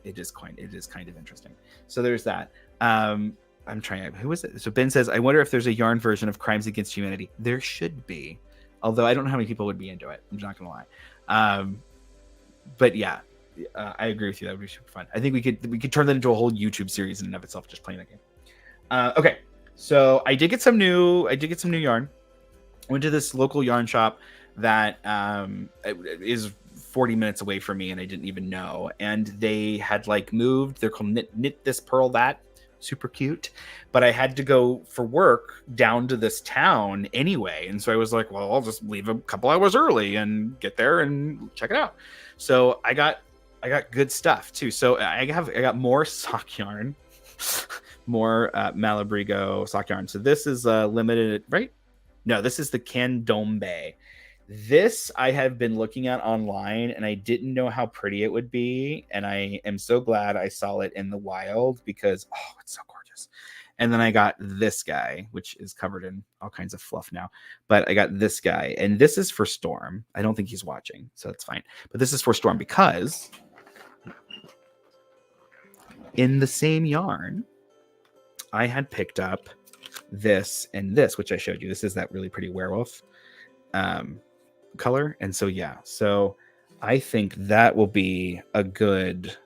It is kind of interesting. So there's that. I'm trying. Who is it? So Ben says, I wonder if there's a yarn version of Crimes Against Humanity. There should be, although I don't know how many people would be into it. I'm not gonna lie. But yeah, I agree with you. That would be super fun. I think we could turn that into a whole YouTube series in and of itself, just playing that game. Okay, so I did get some new yarn. Went to this local yarn shop that is 40 minutes away from me, and I didn't even know. And they had like moved. They're called Knit This Purl That. Super cute. But I had to go for work down to this town anyway, and so I was like, well, I'll just leave a couple hours early and get there and check it out. So I got good stuff too. So I got more sock yarn. More Malabrigo sock yarn. So this is limited, right? No, this is the Candombe. This I have been looking at online, and I didn't know how pretty it would be, and I am so glad I saw it in the wild because it's so gorgeous. And then I got this guy, which is covered in all kinds of fluff now, but I got this guy, and this is for Storm. I don't think he's watching, so that's fine. But this is for Storm because in the same yarn, I had picked up this and this, which I showed you. This is that really pretty werewolf color. And so, yeah, so I think that will be a good,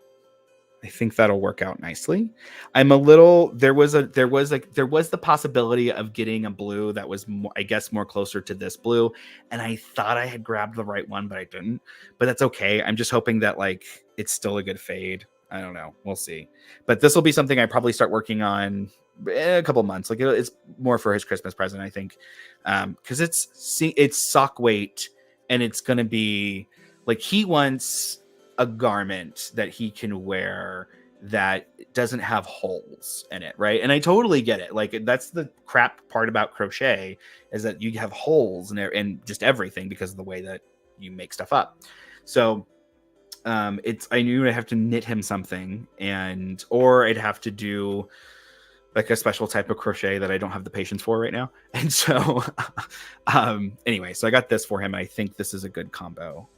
I think that'll work out nicely. I'm a little, there was the possibility of getting a blue that was more, I guess, more closer to this blue. And I thought I had grabbed the right one, but I didn't, but that's okay. I'm just hoping that like, it's still a good fade. I don't know. We'll see. But this will be something I probably start working on in a couple months. Like it's more for his Christmas present, I think. Because it's sock weight, and it's going to be like he wants a garment that he can wear that doesn't have holes in it, right? And I totally get it. Like that's the crap part about crochet is that you have holes in there and just everything because of the way that you make stuff up. So I knew I'd have to knit him something, or I'd have to do like a special type of crochet that I don't have the patience for right now. And so anyway, so I got this for him, and I think this is a good combo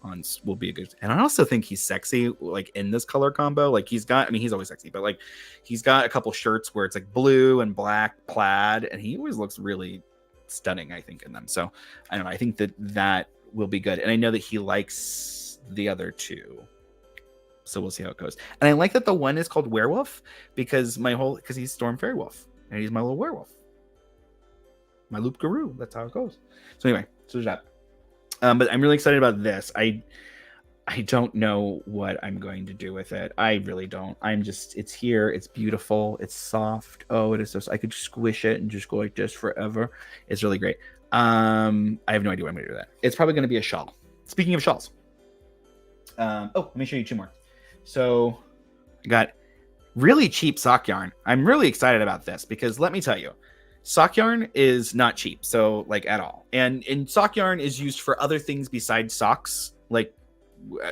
will be a good, and I also think he's sexy like in this color combo. Like he's always sexy, but like he's got a couple shirts where it's like blue and black plaid, and he always looks really stunning, I think, in them. So I don't know, I think that will be good. And I know that he likes the other two. So we'll see how it goes. And I like that the one is called Werewolf because he's Storm Fairy Wolf and he's my little werewolf. My Loop Guru. That's how it goes. So anyway, so there's that. But I'm really excited about this. I don't know what I'm going to do with it. I really don't. It's here. It's beautiful. It's soft. Oh, it is so. I could squish it and just go like this forever. It's really great. I have no idea what I'm going to do with that. It's probably going to be a shawl. Speaking of shawls. Let me show you two more. So I got really cheap sock yarn. I'm really excited about this because let me tell you, sock yarn is not cheap. So like at all. And sock yarn is used for other things besides socks. Like,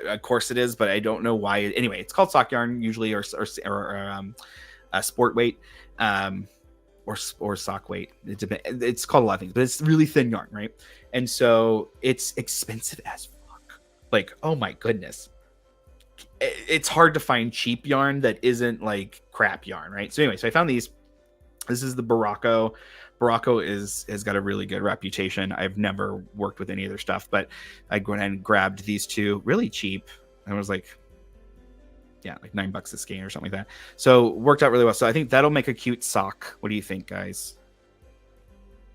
of course it is, but I don't know why. Anyway, it's called sock yarn usually, or sport weight, or sock weight. It's called a lot of things, but it's really thin yarn, right? And so it's expensive as fuck. Like, oh my goodness, it's hard to find cheap yarn that isn't like crap yarn, right? So anyway, so I found these. This is the Barocco. Barocco has got a really good reputation. I've never worked with any of their stuff, but I went and grabbed these two really cheap. I was like, yeah, like $9 a skein or something like that. So worked out really well. So I think that'll make a cute sock. What do you think, guys?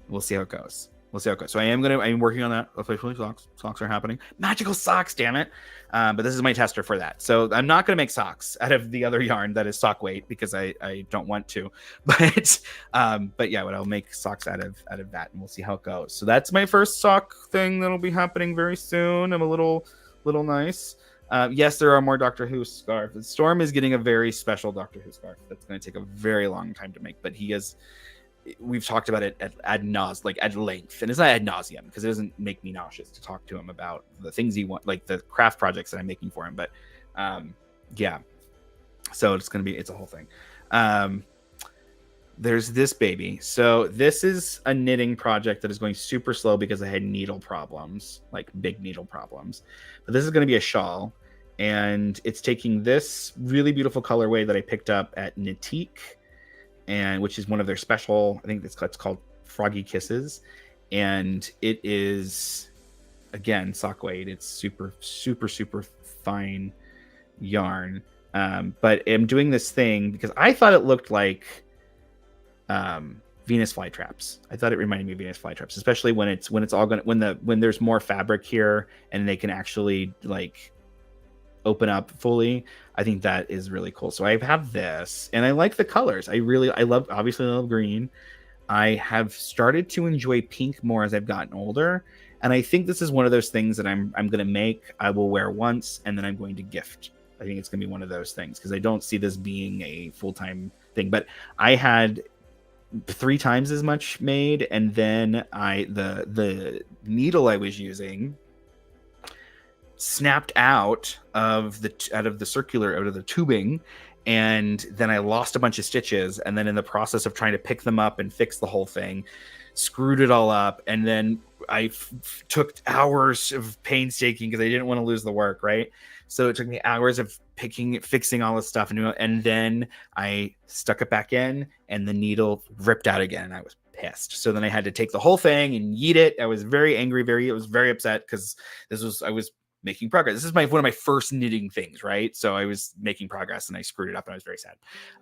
We'll see how it goes. So I'm working on that. Officially, socks are happening. Magical socks, damn it. But this is my tester for that. So I'm not going to make socks out of the other yarn that is sock weight because I don't want to. But yeah, I'll make socks out of that, and we'll see how it goes. So that's my first sock thing that'll be happening very soon. I'm a little nice. Yes, there are more Doctor Who scarves. Storm is getting a very special Doctor Who scarf that's going to take a very long time to make, but we've talked about it at length, and it's not ad nauseum because it doesn't make me nauseous to talk to him about the things he wants, like the craft projects that I'm making for him. But yeah, so it's a whole thing. There's this baby. So this is a knitting project that is going super slow because I had needle problems, like big needle problems. But this is going to be a shawl, and it's taking this really beautiful colorway that I picked up at Knitique, and which is one of their special, I think it's called Froggy Kisses, and it is again sock weight. It's super fine yarn, but I'm doing this thing because I thought it looked like Venus flytraps. I thought it reminded me of Venus flytraps, especially when there's more fabric here and they can actually like open up fully. I think that is really cool. So I have this, and I like the colors. Obviously I love green. I have started to enjoy pink more as I've gotten older, and I think this is one of those things that I'm going to make. I will wear once, and then I'm going to gift. I think it's going to be one of those things because I don't see this being a full-time thing. But I had 3 times as much made, and then the needle I was using snapped out of the tubing, and then I lost a bunch of stitches, and then in the process of trying to pick them up and fix the whole thing, screwed it all up, and then I took hours of painstaking because I didn't want to lose the work, right? So it took me hours of fixing all this stuff, and then I stuck it back in, and the needle ripped out again, and I was pissed. So then I had to take the whole thing and yeet it. I was very angry, I was very upset because I was making progress. This is one of my first knitting things, right? So I was making progress and I screwed it up, and I was very sad.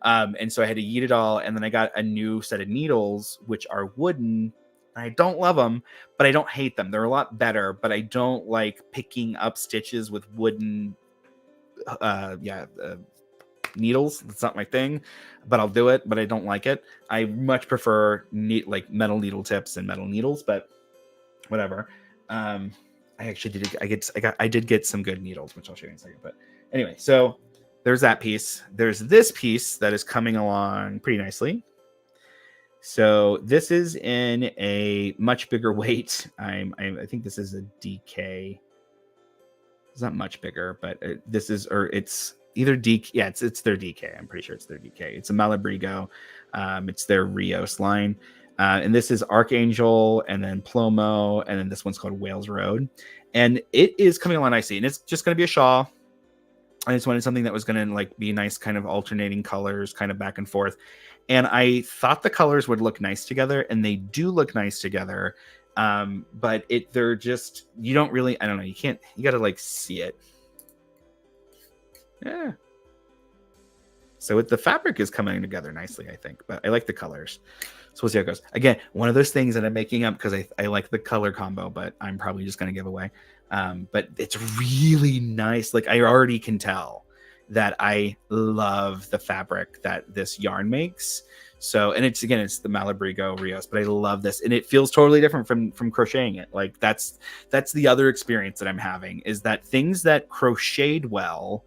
And so I had to yeet it all, and then I got a new set of needles, which are wooden. I don't love them, but I don't hate them. They're a lot better, but I don't like picking up stitches with wooden needles. That's not my thing, but I'll do it, but I don't like it. I much prefer metal needle tips and metal needles, but whatever. I did get some good needles, which I'll show you in a second. But anyway, so there's that piece. There's this piece that is coming along pretty nicely. So this is in a much bigger weight. I think this is a DK. It's not much bigger, but it's either DK. Yeah, it's their DK. I'm pretty sure it's their DK. It's a Malabrigo. It's their Rios line. And this is Archangel, and then Plomo, and then this one's called Wales Road. And it is coming along nicely. And it's just going to be a shawl. I just wanted something that was going to be nice, kind of alternating colors, kind of back and forth. And I thought the colors would look nice together, and they do look nice together. But they're just, you don't really, I don't know, you got to like see it. Yeah. So the fabric is coming together nicely, I think, but I like the colors. So we'll see how it goes. Again, one of those things that I'm making up because I like the color combo, but I'm probably just going to give away. But it's really nice. Like, I already can tell that I love the fabric that this yarn makes. So, and it's the Malabrigo Rios, but I love this, and it feels totally different from crocheting it. Like, that's the other experience that I'm having, is that things that crocheted well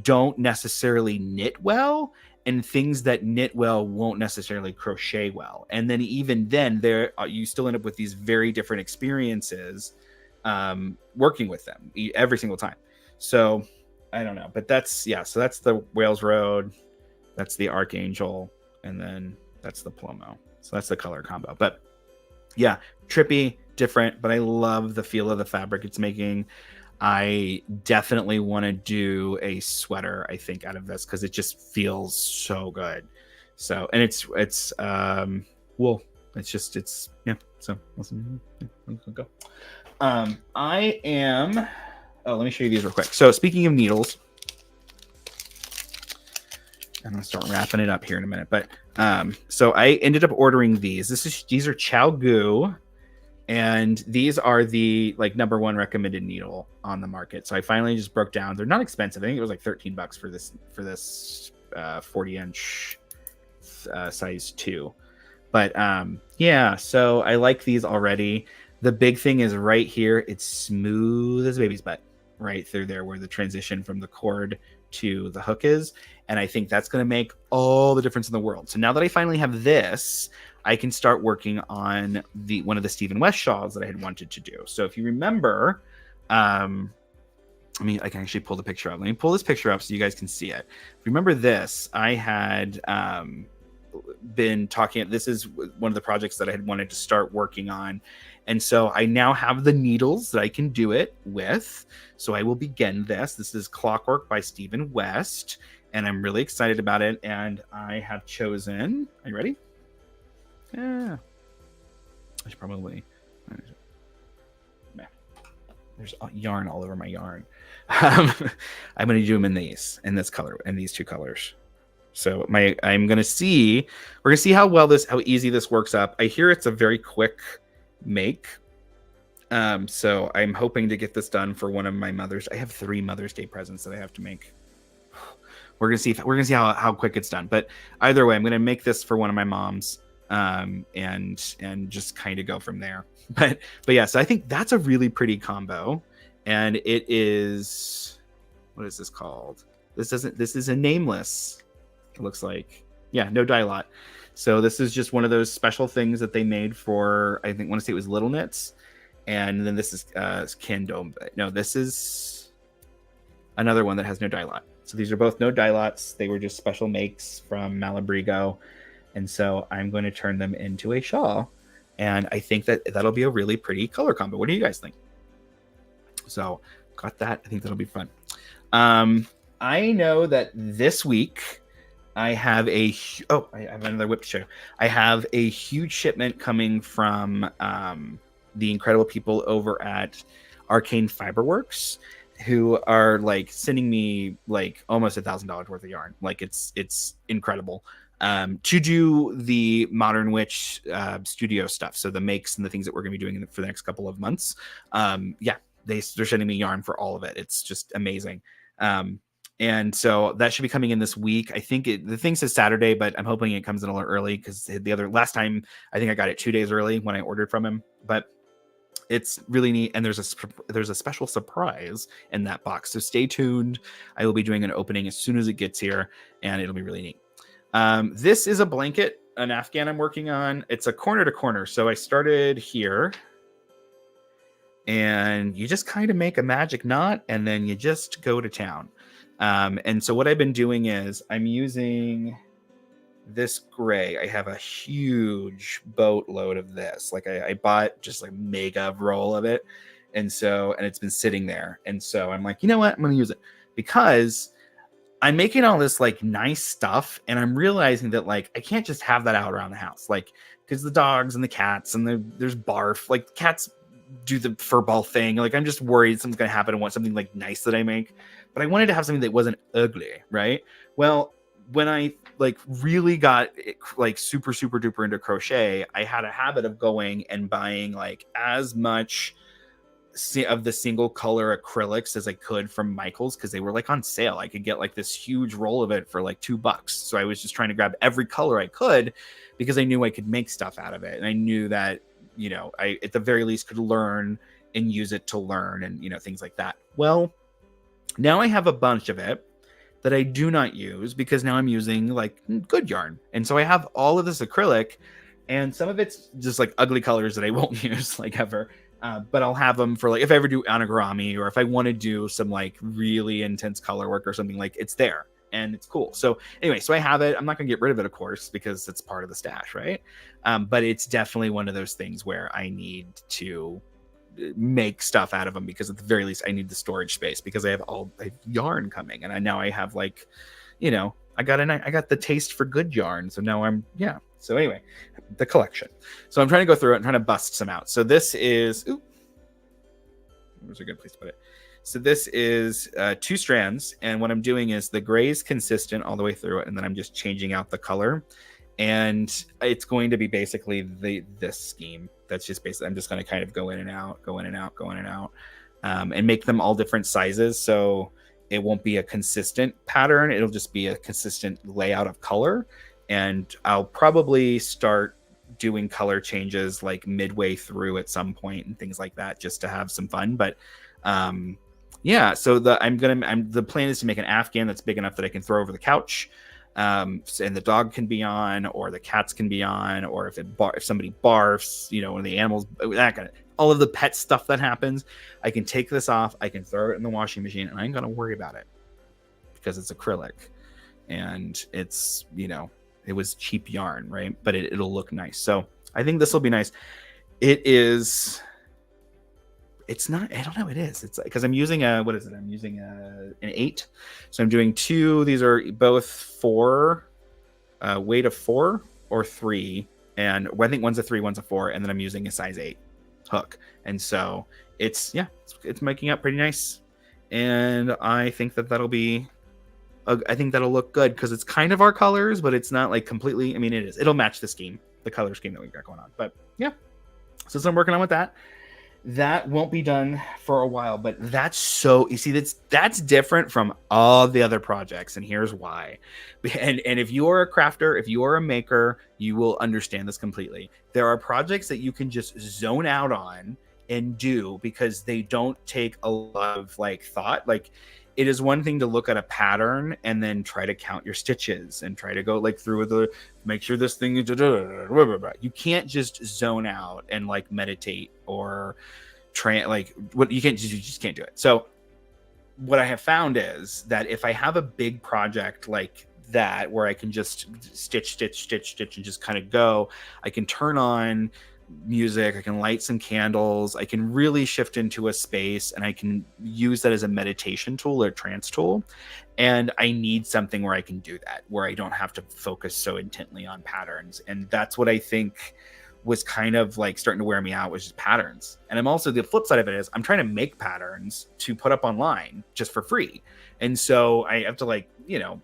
don't necessarily knit well, and things that knit well won't necessarily crochet well. And then even then, there you still end up with these very different experiences working with them every single time. So I don't know, but that's, yeah, so that's the Wales Road, that's the Archangel, and then that's the Plomo. So that's the color combo. But yeah, trippy, different, but I love the feel of the fabric it's making. I definitely want to do a sweater, I think, out of this, because it just feels so good. So, and it's wool. It's yeah. So let's go. I am. Oh, let me show you these real quick. So speaking of needles, I'm gonna start wrapping it up here in a minute. But so I ended up ordering these. These are Chow Gu. And these are the like #1 recommended needle on the market. So I finally just broke down. They're not expensive. I think it was like $13 for this 40-inch size 2. But yeah, so I like these already. The big thing is right here. It's smooth as a baby's butt right through there, where the transition from the cord to the hook is. And I think that's going to make all the difference in the world. So now that I finally have this, I can start working on one of the Stephen West shawls that I had wanted to do. So if you remember, I can actually pull the picture up. Let me pull this picture up so you guys can see it. If you remember this, I had been talking, this is one of the projects that I had wanted to start working on. And so I now have the needles that I can do it with. So I will begin this. This is Clockwork by Stephen West, and I'm really excited about it. And I have chosen, are you ready? Yeah. I should probably, there's yarn all over my yarn. I'm going to do them in this color, in these 2 colors. So we're going to see how easy this works up. I hear it's a very quick make. So I'm hoping to get this done for one of my mothers. I have 3 Mother's Day presents that I have to make. We're going to see how quick it's done. But either way, I'm going to make this for one of my moms. And just kind of go from there. But yeah, so I think that's a really pretty combo. And it is, what is this called? This is a nameless, it looks like. Yeah, no dye lot. So this is just one of those special things that they made for, I want to say it was Little Knits. And then this is Kendome. No, this is another one that has no dye lot. So these are both no dye lots. They were just special makes from Malabrigo. And so I'm going to turn them into a shawl. And I think that'll be a really pretty color combo. What do you guys think? So got that. I think that'll be fun. I know that this week I have I have another whip to show. I have a huge shipment coming from the incredible people over at Arcane Fiberworks, who are like sending me like almost $1,000 worth of yarn. Like it's incredible. To do the Modern Witch studio stuff, so the makes and the things that we're going to be doing for the next couple of months. Yeah, they're sending me yarn for all of it. It's just amazing. And so that should be coming in this week. I think the thing says Saturday, but I'm hoping it comes in a little early, because last time I think I got it 2 days early when I ordered from him. But it's really neat, and there's a special surprise in that box. So stay tuned. I will be doing an opening as soon as it gets here, and it'll be really neat. This is a blanket, an Afghan I'm working on. It's a corner to corner. So I started here, and you just kind of make a magic knot, and then you just go to town. And so what I've been doing is I'm using this gray. I have a huge boatload of this. Like I bought just like mega roll of it. And it's been sitting there. And so I'm like, you know what? I'm going to use it, because I'm making all this like nice stuff, and I'm realizing that like I can't just have that out around the house, like because the dogs and the cats and there's barf. Like cats do the fur ball thing. Like I'm just worried something's gonna happen. I want something like nice that I make, but I wanted to have something that wasn't ugly, right? Well, when I like really got like super duper into crochet, I had a habit of going and buying like as much of the single color acrylics as I could from Michael's because they were like on sale. I could get like this huge roll of it for like $2. So I was just trying to grab every color I could because I knew I could make stuff out of it. And I knew that, you know, I at the very least could learn and use it to learn and, you know, things like that. Well, now I have a bunch of it that I do not use because now I'm using like good yarn. And so I have all of this acrylic and some of it's just like ugly colors that I won't use like ever. But I'll have them for like if I ever do onigami or if I want to do some like really intense color work or something, like it's there and it's cool. So anyway, so I have it. I'm not gonna get rid of it, of course, because it's part of the stash, right? But it's definitely one of those things where I need to make stuff out of them because at the very least I need the storage space because I have yarn coming and now I have like, you know, I got the taste for good yarn. So now So anyway, the collection. So I'm trying to go through it and trying to bust some out. So this is, where's a good place to put it? So this is 2 strands. And what I'm doing is the gray is consistent all the way through it. And then I'm just changing out the color. And it's going to be basically this scheme. That's just basically, I'm just going to kind of go in and out, and make them all different sizes. So it won't be a consistent pattern. It'll just be a consistent layout of color. And I'll probably start doing color changes like midway through at some point and things like that, just to have some fun. But yeah, so the plan is to make an Afghan that's big enough that I can throw over the couch, and the dog can be on, or the cats can be on, or if somebody barfs, you know, one of the animals, all of the pet stuff that happens, I can take this off, I can throw it in the washing machine, and I ain't gonna worry about it because it's acrylic and it's, you know, it was cheap yarn, right? But it'll look nice. So I think this will be nice. It's not, I don't know, it is. It's because I'm using what is it? I'm using an 8. So I'm doing 2. These are both 4, weight of 4 or 3. And I think one's a 3, one's a 4. And then I'm using a size 8 hook. And so it's making up pretty nice. And I think that'll be, I think that'll look good because it's kind of our colors, but it's not like completely. I mean, it is. It'll match the scheme, the color scheme that we've got going on. But yeah, so I'm working on with that. That won't be done for a while, but you see, that's different from all the other projects, and here's why. And if you are a crafter, if you are a maker, you will understand this completely. There are projects that you can just zone out on and do because they don't take a lot of like thought. Like, it is one thing to look at a pattern and then try to count your stitches and try to go like through make sure this thing is, you can't just zone out and like meditate or you just can't do it. So what I have found is that if I have a big project like that where I can just stitch and just kind of go, I can turn on music, I can light some candles, I can really shift into a space, and I can use that as a meditation tool or trance tool. And I need something where I can do that, where I don't have to focus so intently on patterns. And that's what I think was kind of like starting to wear me out, was just patterns. And I'm also, the flip side of it is I'm trying to make patterns to put up online just for free. And so I have to, like, you know,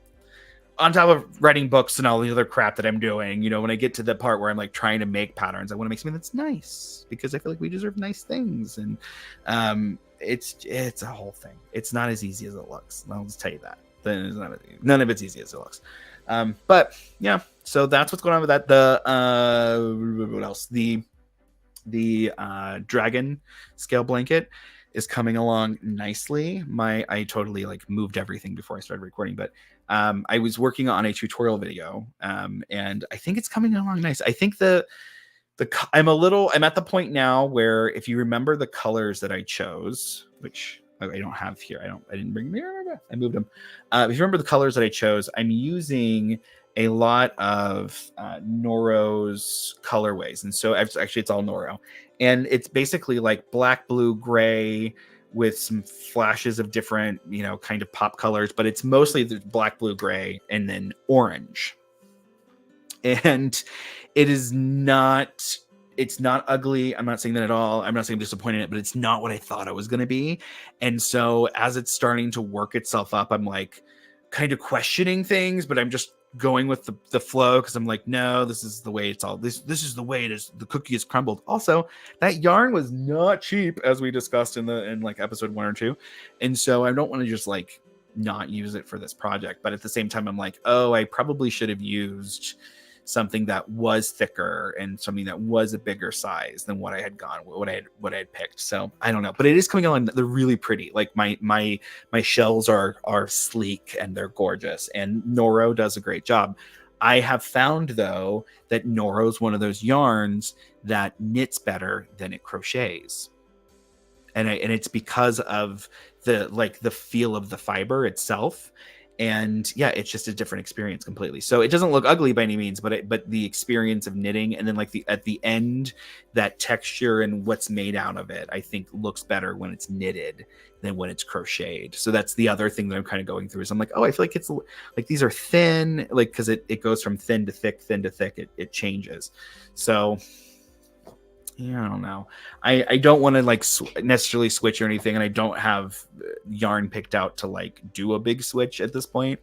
on top of writing books and all the other crap that I'm doing, you know, when I get to the part where I'm like trying to make patterns, I want to make something that's nice because I feel like we deserve nice things. And it's a whole thing. It's not as easy as it looks. I'll just tell you that. None of it's easy as it looks. But yeah, so that's what's going on with that. What else? The dragon scale blanket is coming along nicely. I totally like moved everything before I started recording, but I was working on a tutorial video, and I think it's coming along nice. I think I'm at the point now where, if you remember the colors that I chose, which I don't have here, I didn't bring them. I moved them. If you remember the colors that I chose, I'm using a lot of Noro's colorways, and so actually it's all Noro, and it's basically like black, blue, gray, with some flashes of different, kind of pop colors, but it's mostly the black, blue, gray, and then orange. And it's not ugly. I'm not saying that at all. I'm not saying I'm disappointed in it, but it's not what I thought it was going to be. And so as it's starting to work itself up, I'm like kind of questioning things, but I'm just going with the flow, because I'm like, no, this is the way it's all, this is the way it is. The cookie is crumbled. Also, that yarn was not cheap, as we discussed in like episode 1 or 2. And so I don't want to just like not use it for this project. But at the same time, I'm like, oh, I probably should have used something that was thicker and something that was a bigger size than what I had picked. So I don't know, but it is coming on. They're really pretty. Like my shells are sleek and they're gorgeous, and Noro does a great job. I have found though that Noro is one of those yarns that knits better than it crochets. And it's because of the feel of the fiber itself. And yeah, it's just a different experience completely. So it doesn't look ugly by any means, but the experience of knitting, and then like at the end, that texture and what's made out of it, I think looks better when it's knitted than when it's crocheted. So that's the other thing that I'm kind of going through, is I'm like, oh, I feel like it's like these are thin, like, because it goes from thin to thick, it changes. So yeah, I don't know. I don't want to like necessarily switch or anything, and I don't have yarn picked out to like do a big switch at this point,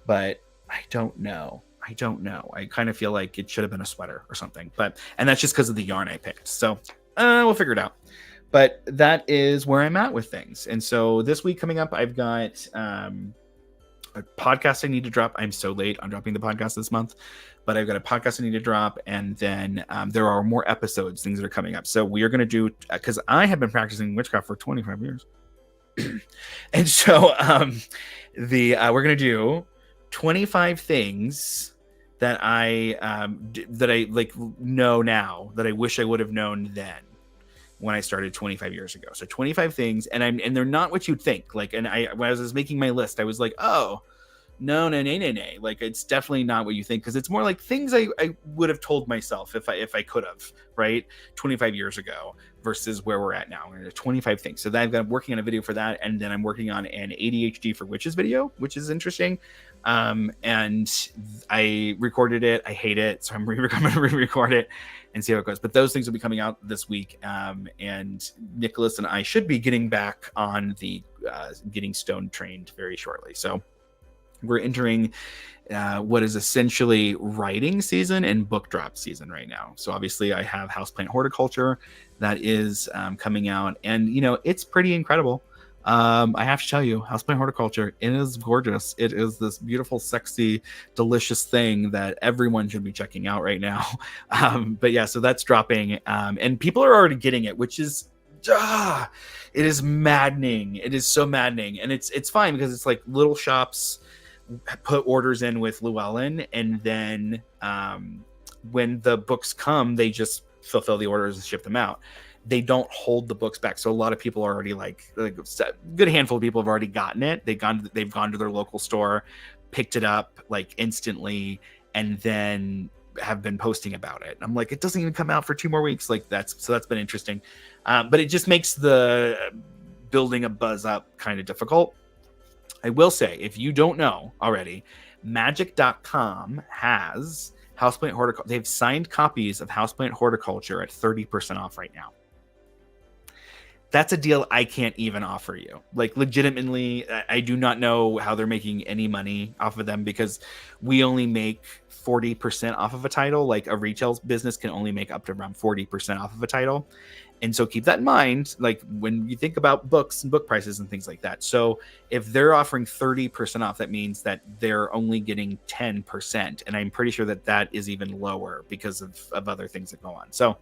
but I don't know. I kind of feel like it should have been a sweater or something, and that's just because of the yarn I picked. So we'll figure it out. But that is where I'm at with things. And so this week coming up, I've got a podcast I need to drop. I'm so late on dropping the podcast this month, but I've got a podcast I need to drop, and then there are more episodes, things that are coming up. So we are going to do, because I have been practicing witchcraft for 25 years. And so we're going to do 25 things that I like know now that I wish I would have known then when I started 25 years ago. So 25 things, and they're not what you'd think. Like, and when I was making my list, I was like, oh, no. Like, it's definitely not what you think, because it's more like things I would have told myself if I could have, right? 25 years ago versus where we're at now. 25 things. So I'm working on a video for that, and then I'm working on an ADHD for witches video, which is interesting. And I recorded it. I hate it, so I'm going to re-record it and see how it goes. But those things will be coming out this week. And Nicholas and I should be getting back on the getting stone trained very shortly. So we're entering what is essentially writing season and book drop season right now. So obviously I have Houseplant HortOCCULTure that is coming out, and it's pretty incredible. I have to tell you, Houseplant HortOCCULTure, it is gorgeous. It is this beautiful, sexy, delicious thing that everyone should be checking out right now. But yeah, so that's dropping, and people are already getting it, which is it is maddening. It is so maddening, and it's fine because it's like little shops put orders in with Llewellyn, and then when the books come, they just fulfill the orders and ship them out. They don't hold the books back. So a lot of people are already like a good handful of people have already gotten it. They've gone to their local store, picked it up like instantly, and then have been posting about it. I'm like, it doesn't even come out for 2 more weeks. Like that's been interesting. But it just makes the building a buzz up kind of difficult. I will say, if you don't know already, magic.com has Houseplant HortOCCULTure. They've signed copies of Houseplant HortOCCULTure at 30% off right now. That's a deal I can't even offer you. Like, legitimately, I do not know how they're making any money off of them, because we only make 40% off of a title. Like, a retail business can only make up to around 40% off of a title. And so keep that in mind, like, when you think about books and book prices and things like that. So if they're offering 30% off, that means that they're only getting 10%. And I'm pretty sure that is even lower because of other things that go on. So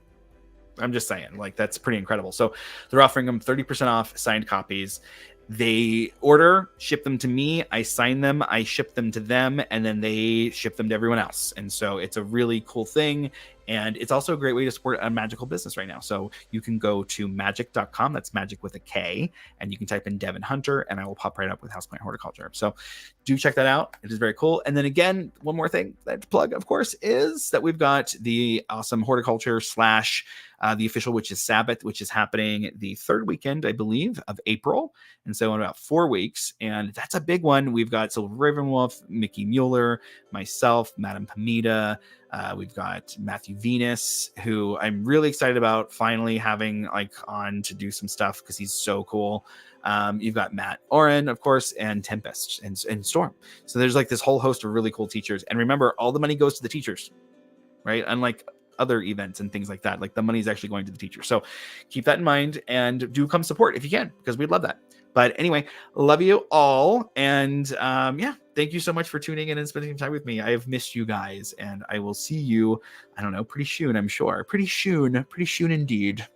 I'm just saying, like, that's pretty incredible. So they're offering them 30% off signed copies. They order, ship them to me, I sign them, I ship them to them, and then they ship them to everyone else. And so it's a really cool thing. And it's also a great way to support a magical business right now. So you can go to magic.com. That's magic with a K. And you can type in Devin Hunter, and I will pop right up with Houseplant Horticulture. So do check that out. It is very cool. And then again, one more thing that to plug, of course, is that we've got the awesome horticulture slash the official Witches Sabbat, which is happening the third weekend, I believe, of April. And so in about 4 weeks. And that's a big one. We've got Silver Ravenwolf, Mickey Mueller, myself, Madame Pamita. We've got Matthew Venus, who I'm really excited about finally having like on to do some stuff because he's so cool. You've got Matt Oren, of course, and Tempest and Storm. So there's like this whole host of really cool teachers. And remember, all the money goes to the teachers, right? Unlike other events and things like that, like the money is actually going to the teachers. So keep that in mind and do come support if you can, because we'd love that. But anyway, love you all. And yeah, thank you so much for tuning in and spending time with me. I have missed you guys, and I will see you, I don't know, pretty soon, I'm sure. Pretty soon indeed.